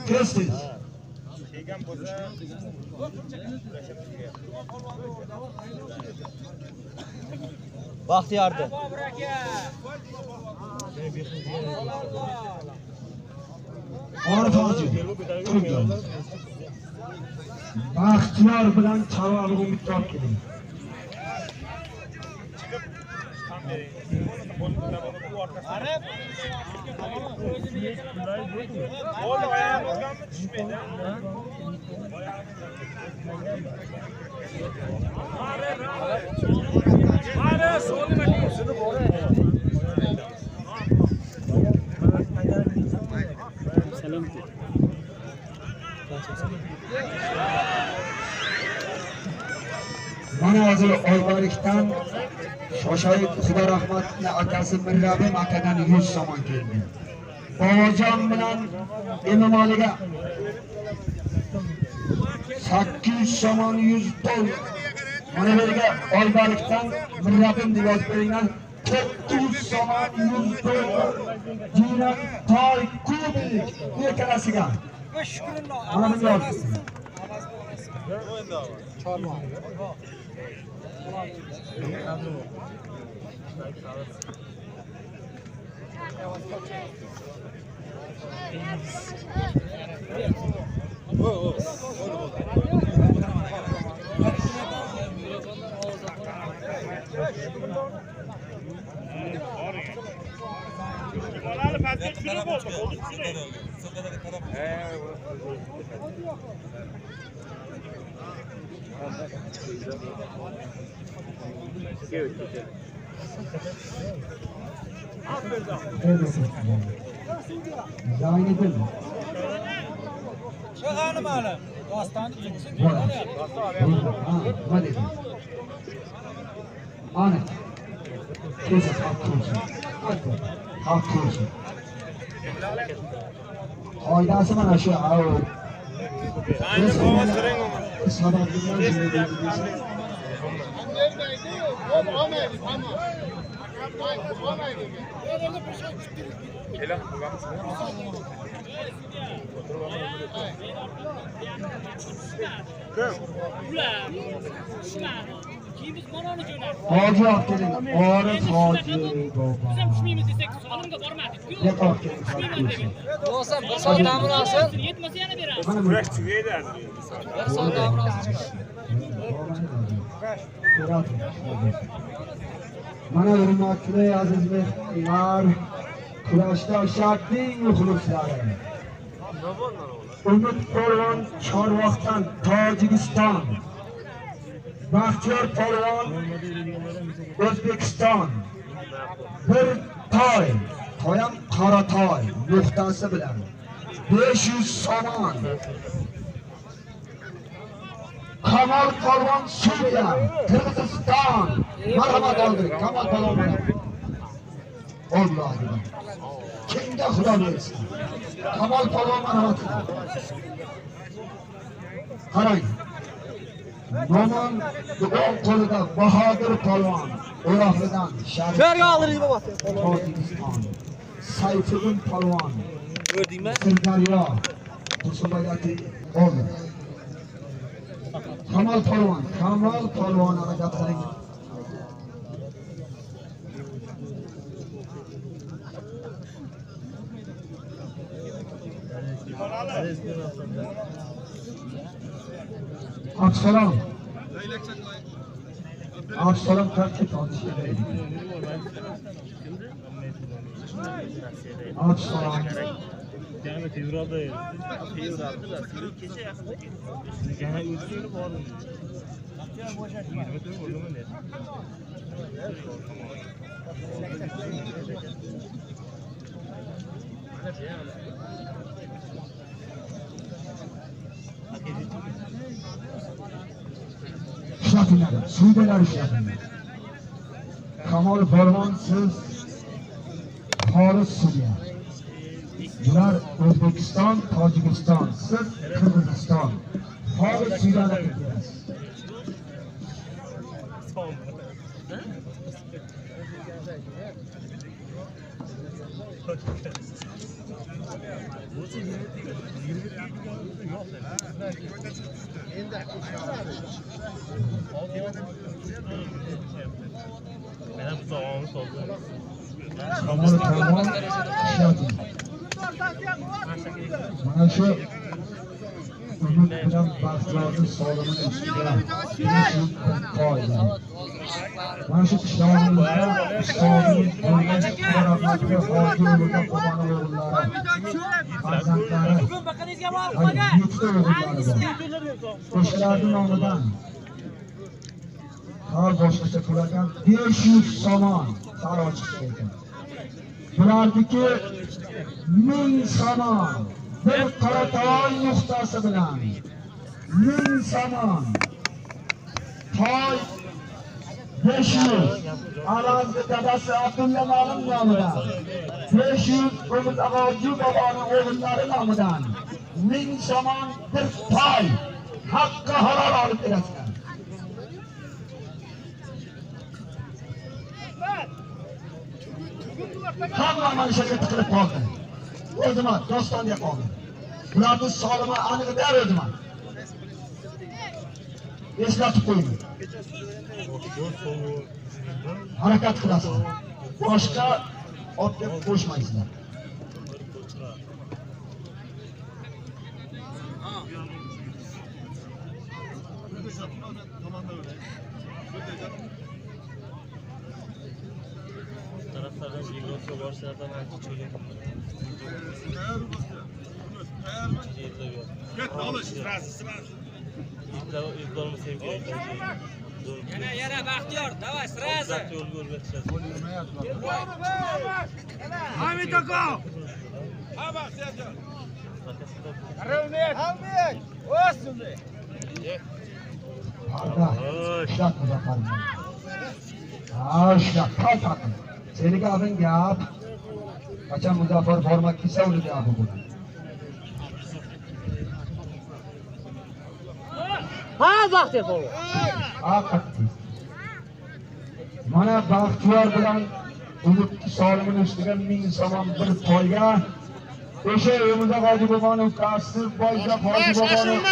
Kirsiz. Kelgan bo'lsa Baxtiyordi. Orif hoji. Turinglar. Baxtiyor bilan Chavog'ni bitta olib keling. Bo'ldi, oyog'im o'zgamni tushmaydi. Mana so'lim aka shuni bor. Salom. Mana hozir Oybarikdan Shoshoyib Xudo rahmatli akasi Mirrabim akadan 100 so'm keldi. Bobojon bilan Emomaliga 800 so'm 100 dollar. Mana bu yerga Oybarikdan Mirrabim deb yozib beringlar. 400 so'm 100 dollar. Jina toy kubik erkalasiga. Mana bunga yozib. Imonali pastga tushirib bo'ldi. Zaynettin. Chiqani mana. Dostonni chiqsin. Nima dedi? Ana. Kesa qattiq. Qattiq. Qoidasi mana shu. Hoji olib keling. Orif hoji baba. Biz ham tushmaymiz desak, solimga bormadik-ku. Yo'q, olib keling. Bo'lsa bir soat ta'min olsin. Yetmasa yana beramiz. Kurak tugaydi. Bir soat ta'min olsin. Mana hurmatli aziz mehmonlar, kurashda shartning muxlislari. Umid Polvon Chorvoqdan Tojikiston. Baxtiyor Polvon O'zbekiston. Bir toy, toyam qora toy nuqtasi bilan 500 somon. Kamol Polvon Suriya, Qirg'iziston. Marhamat oldik, Kamol Polvon. Allohga. Kimga xudo bersin. Kamol Polvon marhamat qiling. Qarang. Nomon duo qo'lida Bahodir Polvon, O'roqlidan Sharif. Sherga oldiring baba. Tojikiston. Sayfiddin Polvon. Ko'rdingmi? Sirdaryo. Tursunboyaki oldi. Kamol Polvon harakat qiling. Assalom. Assalom tartib olishadi. Assalom. Yani fevralda edi. Fevralda da kecha yaqinda yana o'zini bordi. 24 bo'ldimi? Ishlatinglar, suvdalar ishlatinglar. Kamol Polvon siz xolis Suriya. Bular O'zbekiston, Tojikiston, siz Qirg'iziston. Xolis Suriyada kelasiz. Kamol Polvon ishlating. Mana shu umid bilan baxtlarni sog'lig'ini ustiga qo'ydi. Mana shu qishlog'imizda islomimiz bo'lgan rahmatga hozir bo'lgan Qur'on o'g'illari farzandlari yurtda o'g'illari o'shalarning nomidan har boshqacha to'lagan 500 somon qaror chiqdi ekan. Bularniki 1000 somon. Bir qaratoy nuqtasi bilan 1000 somon. Toy 500. Arazli dadasi Abdulla Ma'lum nomidan 500 Umid Ag'oji boboning o'g'illari nomidan 1000 somon bir toy haqqi halol olib berasizlar. Hamma mana shu yerga tiqilib qoldi. O'zim dostonga qoldim. Ularning solimi aniqda o'zim. Eslatib qo'ying. Harakat qilasizlar. Boshqa otga qo'shmaysizlar. Taraflardan yig'ilishga borsalardan ancha cho'lik. Ketdi olish sirasi. İlklarımı sevgiye Yana Baxtiyor, davay sırası. Yolga o'rgatishadi. Hamid aka. Ha Baxtiyorjon. Hamid. O'sindi. Ishlatma bakalım. Ishlat. Senin abin gap. Kaçan Muzaffar formak kisa onu gapı bu. Ha Baxtiyor Polvon. Haqiqatda. Mana Baxtiyor bilan Umid solimini ustiga 1000 somon bir to'yga o'sha Umid Hoji boboning ta'sir boyda Hoji boboning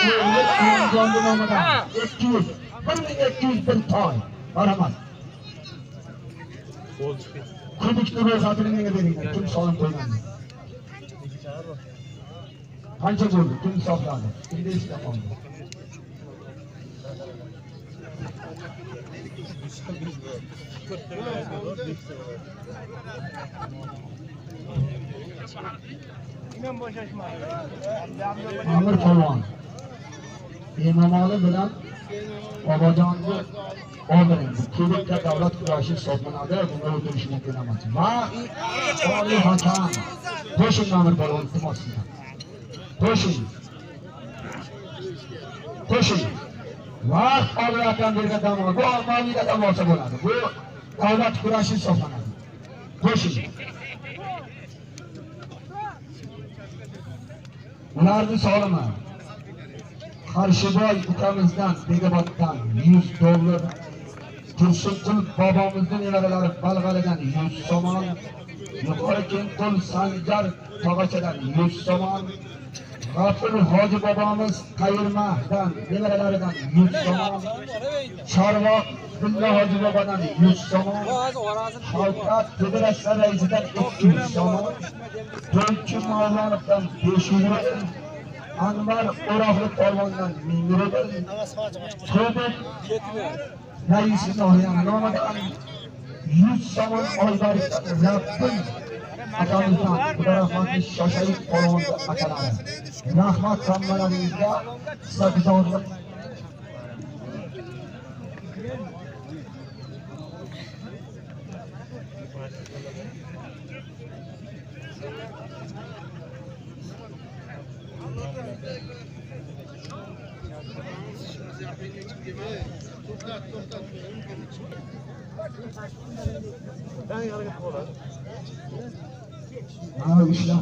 o'g'li nomidan 200 1200 bir toy. Marhamat. Kubikni ro'yxatini menga beringlar. Kim solim qo'ygan? Qancha bo'ldi? Kim hisobladi? Kimda hisob qoldi? Amir Polvon Emomali bilan Obojonni oldiring. Klubga davlat kurashi hisoblanadi. Buni o'tirish mumkin emas. Va oliy hakam qo'shing Amir Polvon iltimos qiladi. Qo'shing. Vaqt olayotgan bergan damoq, bu ommaviy qadam olsa bo'ladi. Bu davlat kurashi hisoblanadi. Qo'shing. Ularni solimi Qarshiboy ukamizdan Begoboddan $100, Tursunqul bobomizning nevaralari Balg'alidan 100 somon, Yuqori Kengqul Sanjar tog'achadan 100 somon, G'afur Hoji bobomiz Qayirmahdan nevaralaridan 100 somon, Chorvoq Abdulla Hoji bobodan 100 somon, Shavkat federatsiya raisidan 200 somon, To'ychi Mavlonovdan 500, Anvar O'roqli polvondan 1000 rubl, To'bek raisi nomidan 100 somon oybalikdan Rabbim akamizdan Xudo rahmatli Shoshayev polvonga ataladi. Rahmat hammalaringizga, sabzorlik. Mana ishlar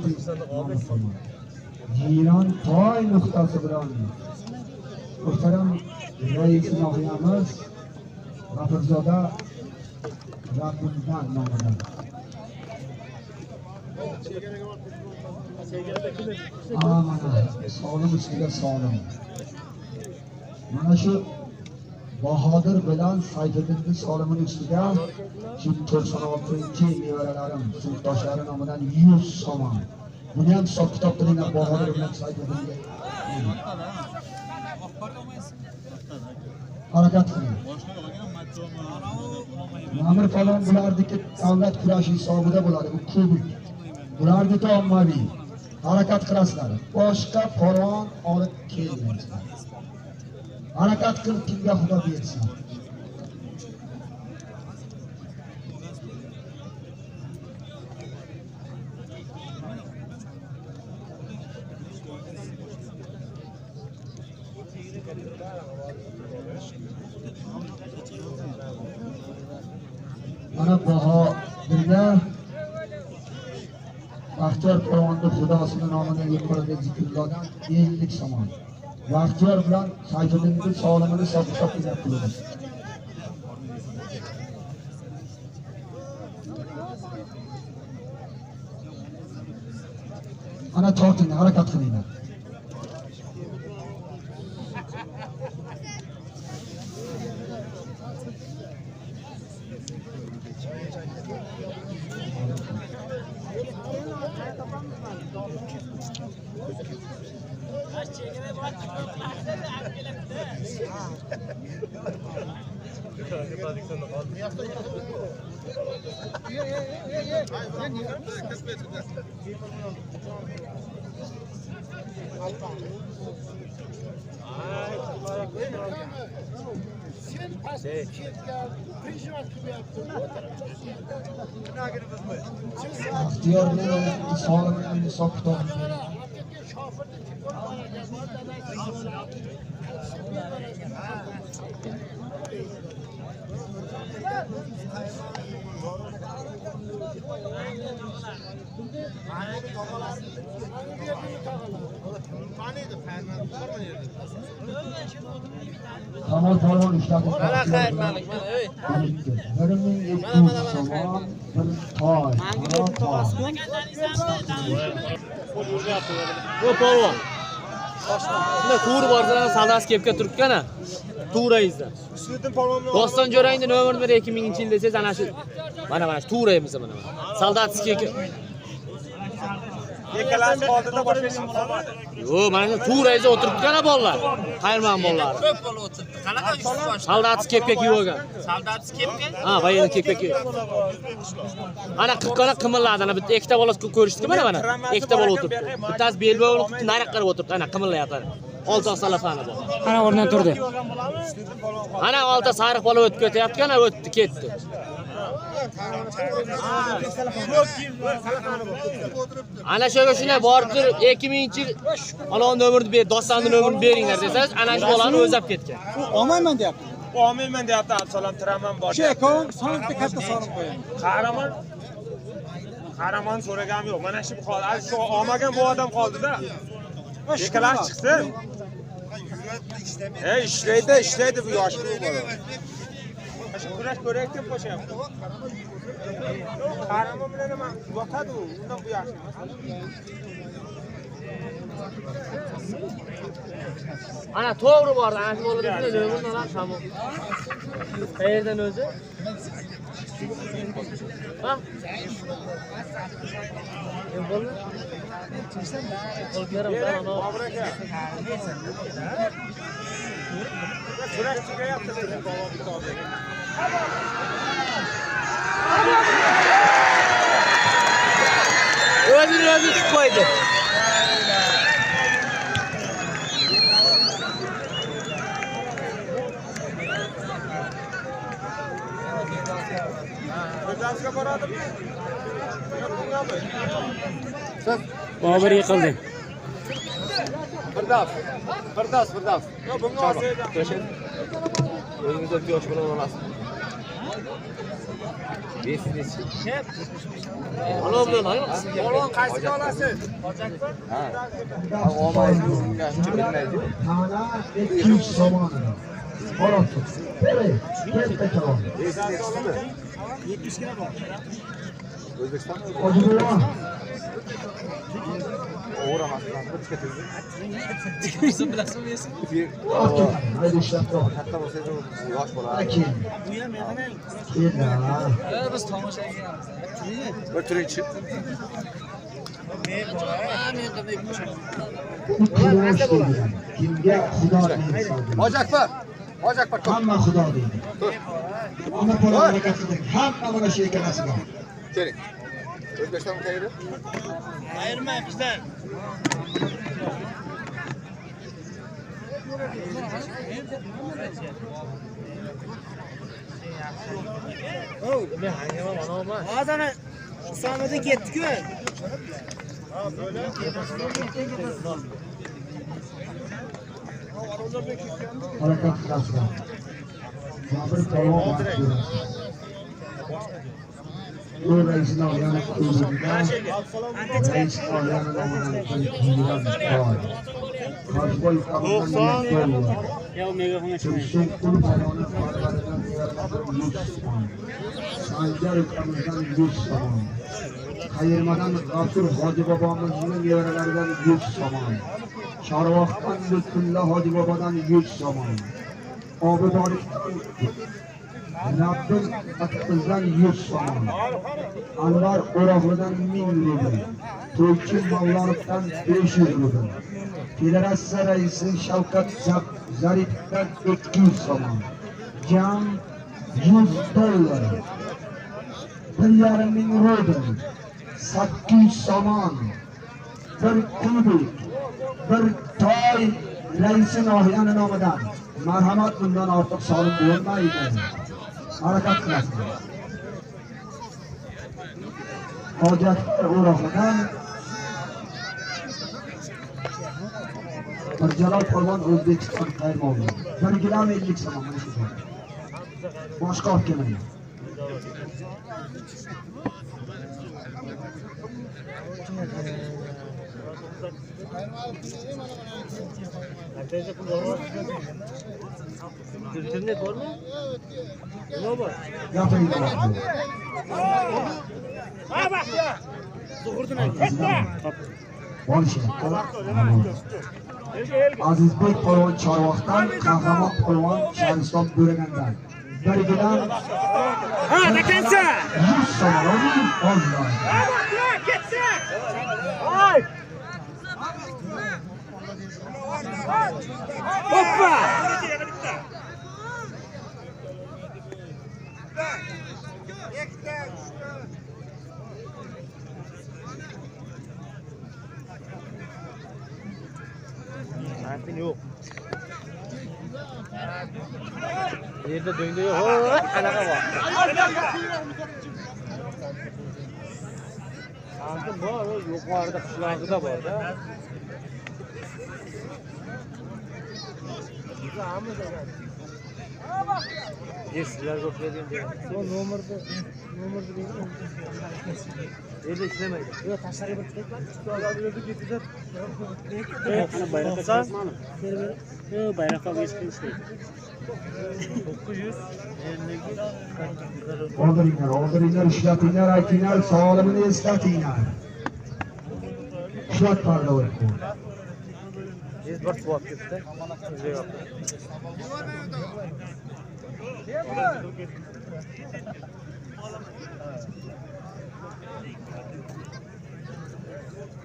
Jiron toy nuqtasi bilan muhtaram rais nohiyamiz G'afurzoda Rabbimdan nomidan mana solim ustiga solim. Mana shu Bahodir bilan Sayfiddin Solimning ustiga shu 96-chi nevaralarim, sinfdoshlarim nomidan 100 somon. Buni ham hisob kitob qilinglar Bahodir bilan Sayfiddinga. Harakat qiling. Amir Polvon bulardagi davlat kurashi hisobida bo'ladi. Bu kubik. Bulardagi ommaviy. Harakat qilasizlar. Boshqa polvon olib kelmaysiz. Harakat qilib kimga xudo bersin. Mana Bahodirga Baxtiyor polvonni xudosini nomidan yuqorida zikrlardan 50 somon. Baxtiyor bilan Sayfiddin Solimni hisob-kitob qilamiz. Ana torting, harakat qilinglar. Baxtiyorning Solimning hisob-kitobi Kamol polvon ishladi. Mana xayr malik, mana ey. 1200 somon bir toy. Bu polvon. Shunda to'g'ri borsalar saldas kepga turibgana. To'g'rayizda. Doston jo'rayning nomer 2000-yil desangiz ana shu. Mana to'g'raymiz mana. Saldatskiy Ikkalasi qoldida boshqa ish qilmadi. Yo, mana shu to'rayda o'tiribdi-da bolalar. Qayerman bolalar? Ko'p bola o'tirdi. Qanaqa yuz bosh? Soldatsiz kepka kiyib olgan. Soldatsiz kepka? Ha, voyeni kepka kiyib. Ana qiqqana qimilladi, ana bitta ikkita bola ko'rishdiki mana. Ikkita bola o'tiribdi. Bittasi belba olib, nariq qarab o'tiribdi. Ana qimillayapti. Oltoq salafani bor. Ana o'rnidan turdi. Ana olta sariq bola o'tib ketyapti, ana o'tdi, ketdi. Ana shunga shunday borib turib 2000-yil olon nomerni dostonni nomerini beringlar desangiz, ana shu bolani o'zab ketgan. Olmayman deyapti. Olmayman deyapti, Absalom tiraman bor. Chekon, sonlikda katta solib qo'yaman. Qahramon so'ragam yo'q. Mana shu hozir shu olmagan bu odam qoldida. Ikkalasi chiqsin. Ishlaydi bu yoshli bola. Shu kurash ko'raylik deb qo'shyapti. Qahramon bilan nima yotadi u, undan bu yaxshi emas. Ana to'g'ri bor, ana shu bo'ladi, nomerni ham shamol. Qayerdan o'zi? Ha? Kim bo'ldi? Qo'lgarim bilan Bobur aka. Kurash tugayapti dedi Bobur aka. O'zini tutib qo'ydi. O'zimizga boradimi? Bobur yiqildi. Firdaus. Yo, bunga olsaydi. O'zingizda yosh bilan olasiz. Besiniz. Olon bilan, Olon qaysiga olasiz? Ha. Olmaydi, unga hech bilmaydi. Tana 200 somon. Olotdi. Katta kalon. Esizdimi? 70 kilo bor. O'zbekistonda Ojibulon. o'ramasdan o'tib ketdi. Haydi ishlab tur. Katta bo'lsa yosh bo'ladi. Akin. Bu ham yana Biz tomoshaga kelamiz. Bir turinchi. Kimga xudo deydi? Hoji Akbar. Hamma xudo deydi. Ona bola harakatidir. Hamma mana shu ekanasiga. Keling. O'zbekiston qayeri? ayirmayapsizlar. Hozir ana Isomiddin ketdi-ku. Harakat qilasizlar. Sabr qilib bu reisni olgan o'zidan reis olgan nomidan kelgan bor. Qarshboy qabullangan Yo, megafon Tursun qul baloni farqlaridan Sanjar ukamizdan 100 somon. Qayirmadan G'afur Hoji bobomizning nevaralaridan 100 somon. Chorvoqdan Lutfulla Hoji bobodan 100 somon. Obiborikdan Rabbim Akbizdan 100 somon. Anvar O'roqlidan 1000 rubl. To'ychi Mavlonovdan 500 rubl. Federatsiya raisi Shavkat Zaripovdan 200 somon. Jam $100. 1,5 ming rubl. 800 somon. Bir kubik. Bir toy raisi nohiyani nomidan. Marhamat, bundan ortiq solim bo'lmaydi. Harakat qilasizlar. Hojat O'roqlidan Jalol Polvon O'zbekiston qaymoqi. 1 kilo 50 somon mana shu. Boshqa olib kelmaydi. internet bormi? Nima bor? Gapiring. Ha baxya. Azizbek Polvon Chorvoqdan, Qahramon Polvon Shariston Bo'ragandan. 1 kilo Ha, dakansa. 100 somon oldi. Ha baxya, ketsa. Voy. Mantin yo'q. Yerda do'ngda yo'q. Ho, qanaqa bor? Mantin bor, yuqorida qishloqida bor-da. Sizlarga o'xshagan Son nomerni berdim. Endi ishlamaydi. Yo'q, tashqariga bir chiqib ketdi. Yo'lda ketdi. Bayroqqa chiqmasmi? Yo'q, bayroqqa ishlaydi. 900 Oldiringlar, ishlatinglar, aytinglar, sog'lig'ini eslatinglar. Ishlat parda o'tdi. Bir swap ketdi.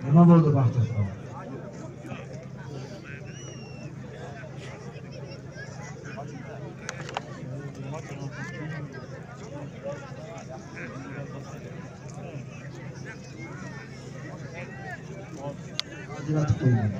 Nima bo'ldi baxtim? Ajratib qo'ying.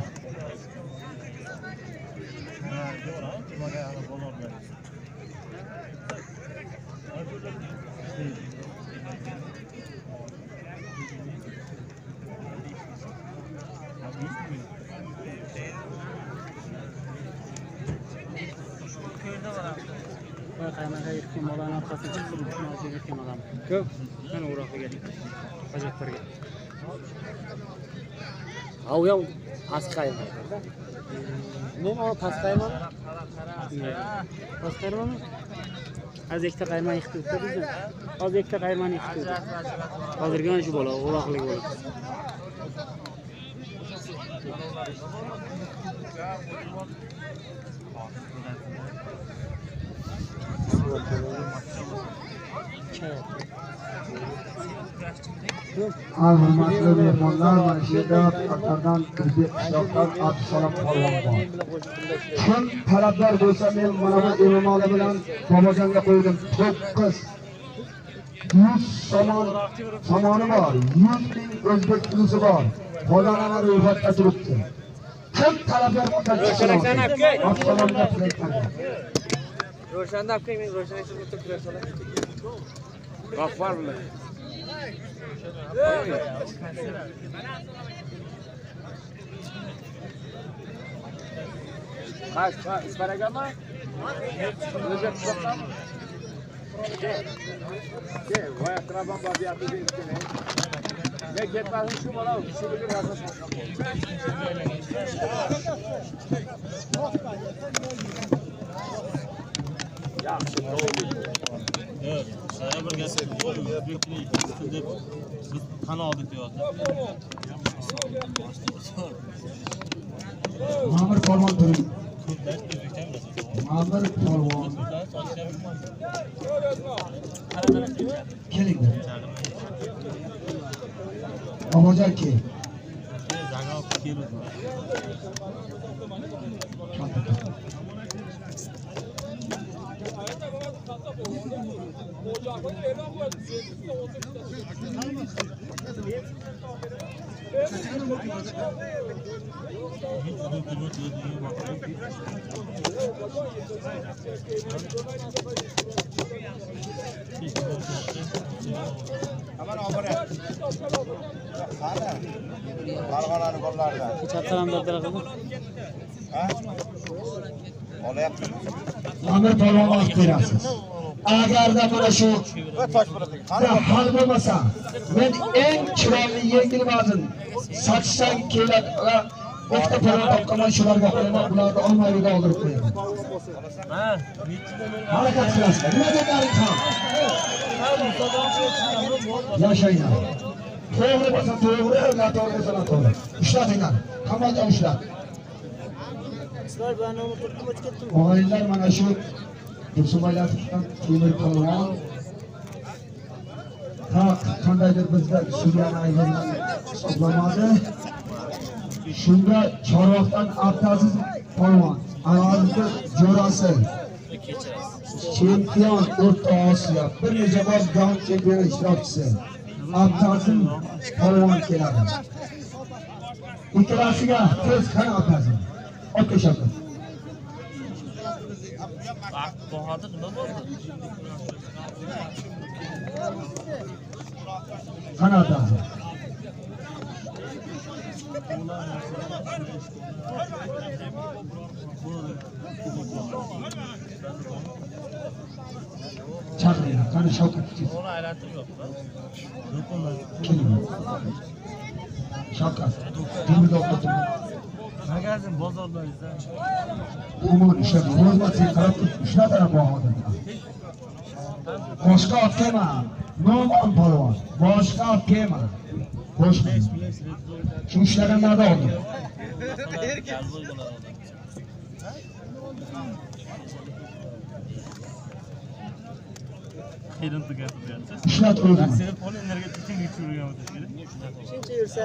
Qaynaqa ehtimoldan orqasiga chiqib o'tmoqchi ehtimoldan. Ko'p. Mana o'roqqa hojatlarga. Ha, u ham past qaymaydi-da. Men o past qayman. Past qayman. Az ikkita qayman yiqitib o'tdi. Az ikkita qayman yiqitib o'tdi. Hozirgi mana shu bola, o'roqlik bola. Hurmatli mehmonlar, mana shu yerda Qatardan qishloqdan Abdusalom polvon bor. Kim talablar bo'lsa, men mana bu Emomali bilan Bobojonga qo'ydim. 9 100 somoni bor, 100 ming o'zbek pulusi bor. Qolganlar ro'yxatda turibdi. Kim talablar bo'lsa, Abdusalomga qo'ydim. Ro'shanda aka, men Ro'shanda shu yerda kurashaman. G'afar bilan. Kaç, isparagama? Özel kuşaktan mı? Vay akraban var bir atı değil ki ne? Ne getmezsin şu bana, şu bir yazı. Evet, sana bir gelsek, biz kan aldık diyor. Mamur polvon turing. Mamur polvon. Keling. Bobojon keling. Aman obore. Qani? Farg'onani qo'llarida. Chaqqalam dabdara qildim. Ha? Olyapti. Mamur polvon olib berasiz. Agarda mana shu tosh bo'lading. hal bo'lmasa, men eng chiroyli yengil vazn 80 kilo va ikkita polvon topqaman shularga qo'yaman, ularni olmaydiga oldirib qo'yaman. Harakat qilasizlar. Nima dedilaring ham? Yashayinglar. To'g'ri bo'lsa to'g'ri, noto'g'ri bo'lsa noto'g'ri. Ishlatinglar. Qamalda ishlat. Sizlar bilan nomer turib o'tib ketdim. Og'aylar mana shu Tursunbaylatovdan temir polvon qandaydir bizda sudiyani aylangan hisoblamadi. Shunda Chorvoqdan Abdulaziz polvon, Anvarning jo'rasi, chempion O'rta Osiyo, bir necha bor jahon chempioni ishtirokchisi Abdulaziz polvon keladi. Ikkalasiga tez qana Abdulaziz. Aka Shavkat. Bahodir nima bo'ldi? Qanot a'zo. Chaqiringlar, qani Shavkat. Uni aylantirib yo'qmi? Shavkat. Temurda o'qitib. Magazin bozorlaringizda. Umur ishlar rozmatni qarab ishlataman Bahodir. Boshqa olib kelma. Nomon polvon. Boshqa olib kelma. Boshqa. Shu ishlaganlarda oldim. Kelin tugatib. Ishlat o'zim. Seni pol energetik tenglik yurgan o'tib. Shuncha yursa.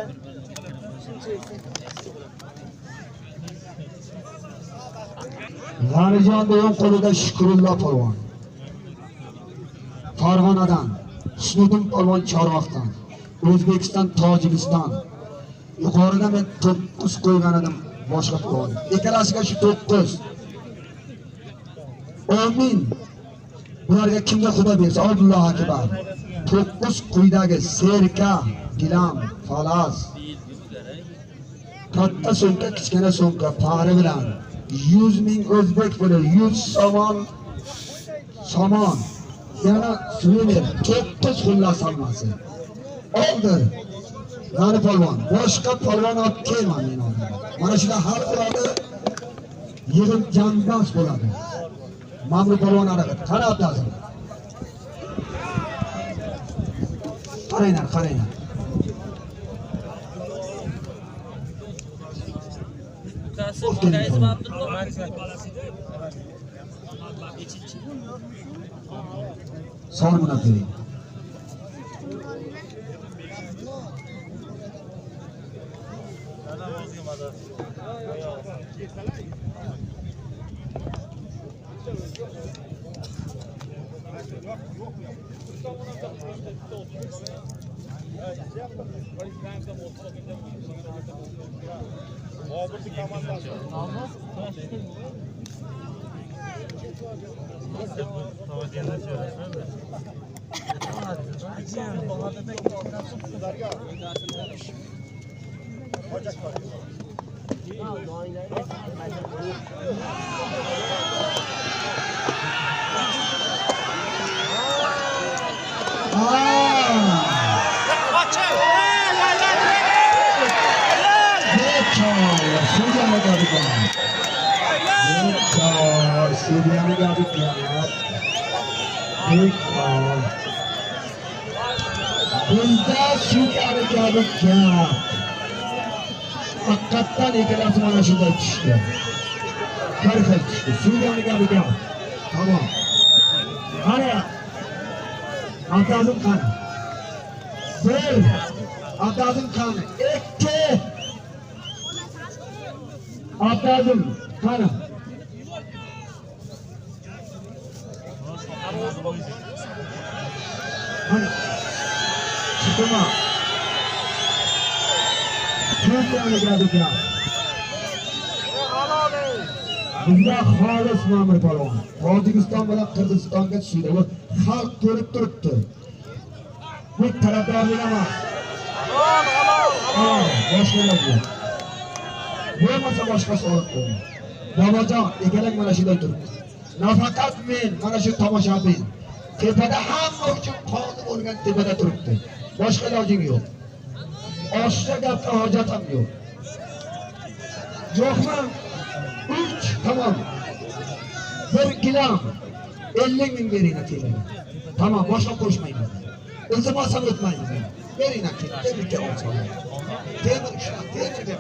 G'anijon o'yin qo'lida Shukrullo polvon. Farg'onadan, Husniddin polvon Chorvoqdan, O'zbekiston, Tojikiston. Yuqorida men 9 qo'ygan edim boshqa polvon. Ikkalasiga shu 9. Amin. Bularga kimga Xudo bersa, Alloh akbar. 9 quyidagi Serka, Gilam, Falas. Katta so'mka, kichkina so'mka pari bilan 100 ming o'zbek puli, 100 somon. Yana suvenir 9 xullas hammasi. Oldir. G'ani polvon, boshqa polvon olib kelma men oldim. Mana shunda har qiladi. Yig'ib jambas bo'ladi. Mamnun polvon harakat. Qarab lazım. Qaranglar, qaranglar. Son buna bering. Hakikaten ikilası bana şurada düştü. Perfect düştü. Suriye'nin gabi gel. Tamam. Hani atazın kanı. Bir. Atazın kanı. İki. Atazın kanı. Hani. Çıkma. Suriye'nin gabi gel. Bizga xolis ma'mur polvon. Tojikiston bilan Qirg'izistonga tushdi. Bu xalq ko'rib turibdi. Bu tarafdorlik emas. Boshqa yo'q. Bo'lmasa boshqa savol qo'ying. Bobojon, egalang mana shunday turibdi. Nafaqat men, mana shu tomoshabin. Tepada hamma uchun qozi bo'lgan tepada turibdi. Boshqa ilojing yo'q. Oshga gapga hojat ham yo'q. Yo'qmi? 3 tamam. Bir gilam 50 ming bering akillar. Tamam, boshqa qo'shmayman. Iltimosam o'tmaydi. Bering akillar. Tebriklar olsun. Temir ishlar, temir.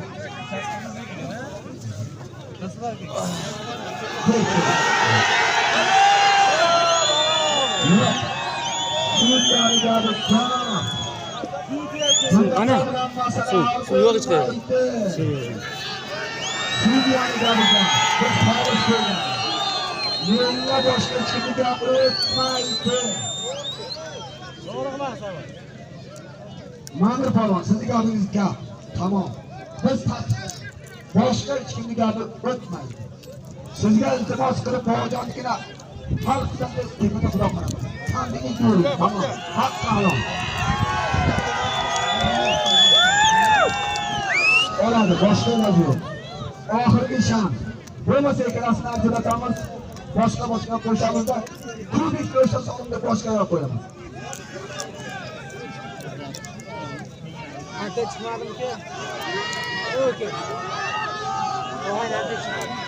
Ana. Suv yo'q ichga. Suriye'nin gabiga biz xolis bo'lgan. Menga boshqa chekiga o'tmaydi. Ma'mur polvon, sizning gapingiz gap. Tamam. Biz boshqa hech kimning gapi o'tmaydi. Sizga iltimos qilib bojanikina xalq bilan tepada xudo qaraman. Qandingiz yo'q, tamom. Haq halol. Oladi, boshqa iloji yo'q. Oxirgi shans. Bo'lmasa ikkalasini ajratamiz. Boshqa qo'shamizda kubik o'sha sonda boshqaga qo'yamiz. Anta chiqmadimki? Okey. Voy, anta chiqmadim.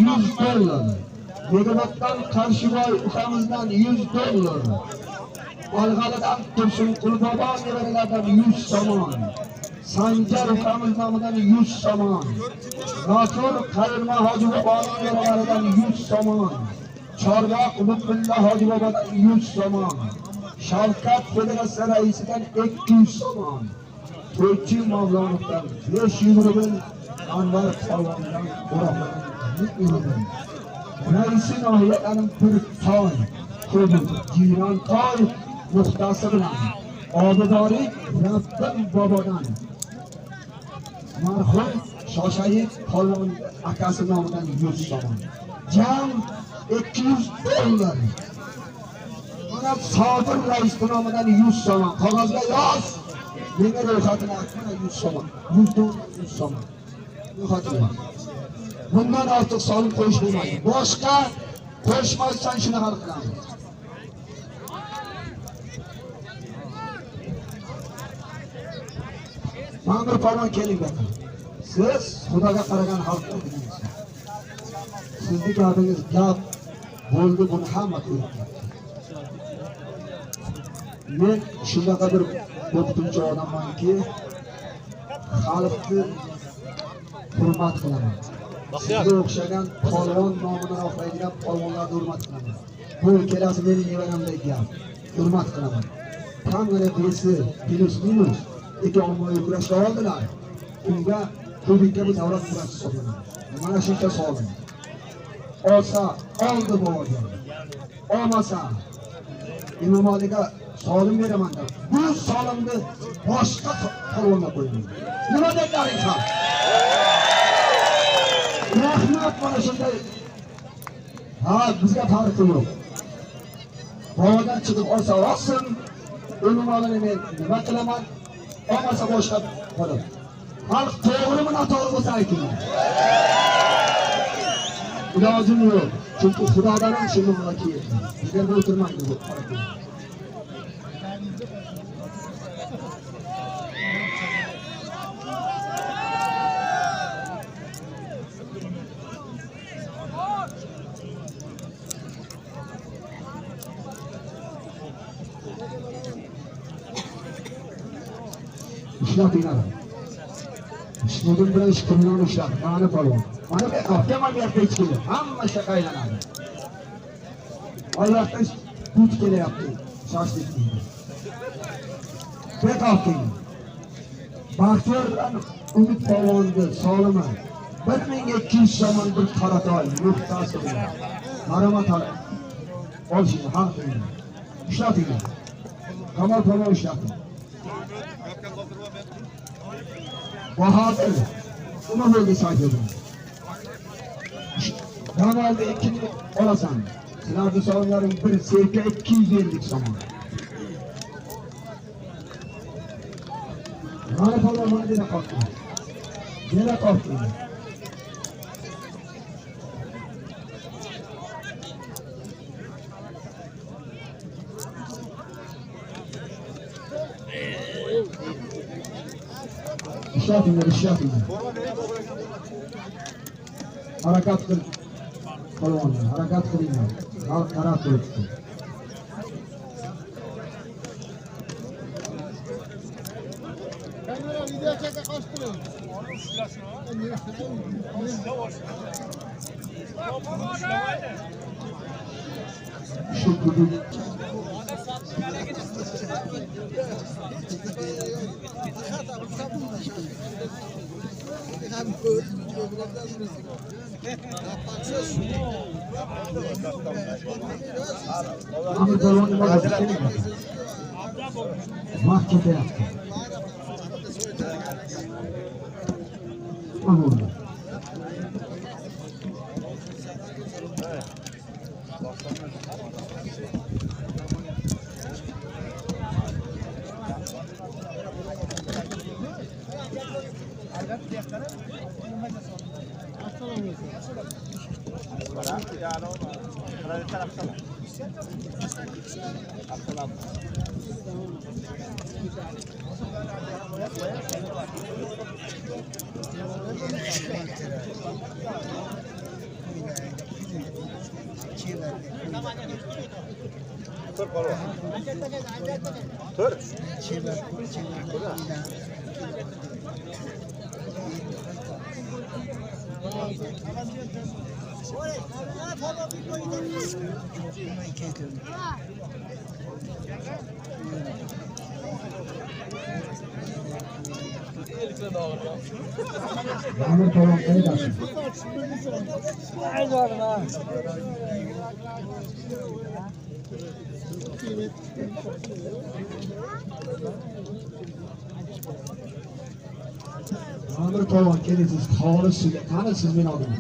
$100. Begomatdan Qarshiboy ukamizdan $100. Olg'alidan Tursun Qulbobo nevaralaridan 100 somon. Sanjar ukamiz nomidan 100 somon. Notur Qayirma Hoji boboning nevaralaridan 100 somon. Chorvoq Lutfulla Hoji bobodan 100 somon. Shavkat federatsiya raisidan 200 somon. To'ychi Mavlonovdan 500 rubl. Anvar Salvondan o'roqdan raisi nohiyalarning bir toy, ko'bi, jiron toy nuqtasi bilan Obidori Rabbim bobodan marhum Shoshayev Polvon akasi nomidan 100 somon. Jam $200. Mana Sobir rais nomidan 100 somon. Qog'ozga yoz. Menga ro'yxatini aytma 100 somon. 100 somon. Ro'yxatini. Bundan ortiq solim qo'yish bo'lmaydi. Boshqa qo'shmasdan shunaqa qilamiz. Ma'mur Polvon keling baqa. Siz Xudoga qaragan xalqdingiz. Sizning gapingiz gap bo'ldi, buni hamma ko'rdi. Men shunaqa bir o'qituvchi odammanki, xalqni hurmat qilaman. Sizga o'xshagan polvon nomidan oqlaydigan polvonlarni hurmat qilaman. Bu ikkalasi mening nevaramdek gap. Hurmat qilaman. Kamgina besi, minus, ikki ommaviy kurashda oldilar. Unga kubikka bu davlat kurashi hisoblanadi. Mana shuncha solim. Olsa, oldi bo'ldi. Olmasa, Imomaliga solim beraman deb. Bu solimni boshqa polvonga qo'ydim. Nima deylaring ham? Rahmat, mana shunday. Ha, bizga farqi yo'q. Havodan chiqib olsa olsin, Imomali men nima qilaman? Olmasa boshqa qilib. Xalq to'g'rimi, noto'g'ri bo'lsa ayting. Ilojim yo'q. Chunki Xudodan ham shu nima keldi. Bizga o'tirmaydi bu. İşlatinglar. Ishmo'dim bilan ishqimdan ushlab, ma'ni polvon. Mana bu avtomobil yerga chiqdi. Hamma shaqa aylanadi. Oyoqda kuch kelyapti. Shoshlik deydi. Beqoqing. Baxtiyordan Umid polvonni solimi 1200 somon bir qaratoy nuqtasi bilan. Maromat olib. Olishni haq qiling. Ishlatinglar. Kamol polvon ishladi. Bahadır, buna böyle saydım. Normalde 2 olasan, silahlı sorunların bir sevki 250 zaman. Bana falan bana dene kalktı. Dene kalktı. İşaretinler. Harakat kıl. Polvonlar, harakat kılinglar. Xalq qarab turibdi. Kamera video çeke qo'shtiring. Shu kubik Amir polvonni mahkata yaptı. Olur. Tur polvon. Tur. Mahmut Polvon qayerdasan? Mahmut Polvon kelasiz, xolis sizga tanisiz men oldimda.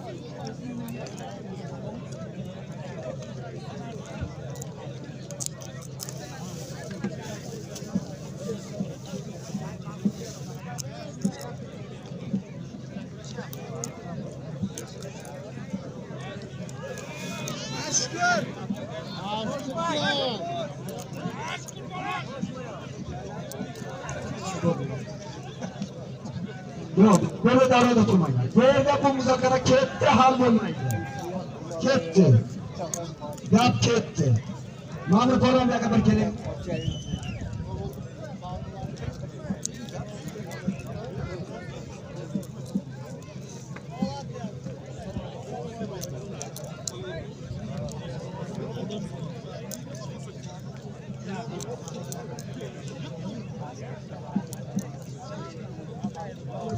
Yo'q, böyle davada turmayman. Bu yerda bu muzokara ketdi, hal bo'lmaydi. Ketdi. Gap ketdi. Mahmut Polvon yoqqa bir keling.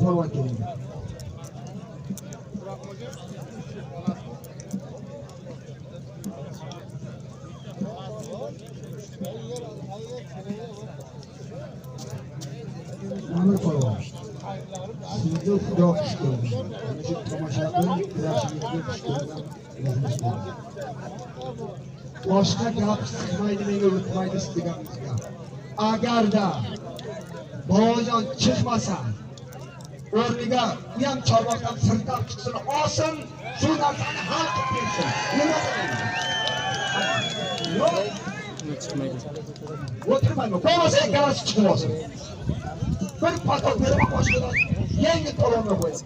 Polvon keling. Mahmut Polvon. Sizni Xudo xush ko'rdi. Shu tomoshabin kurashingizga xush ko'rdim. Boshqa gap chiqmaydi, menga o'tmaydi degan gap. Agarda Bobojon chiqmasa, o'rniga u ham chorvoqdan sirtab chiqsin, olsin, shu narsani hal qilib bersin. Nima qilaymi? O'tirmaymi? Bo'lmasa ikkalasi chiqib olsin. Bir patok berib boshqadan yangi to'lovni qo'ying.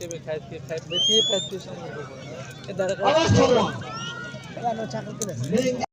Avaz Polvon. Menga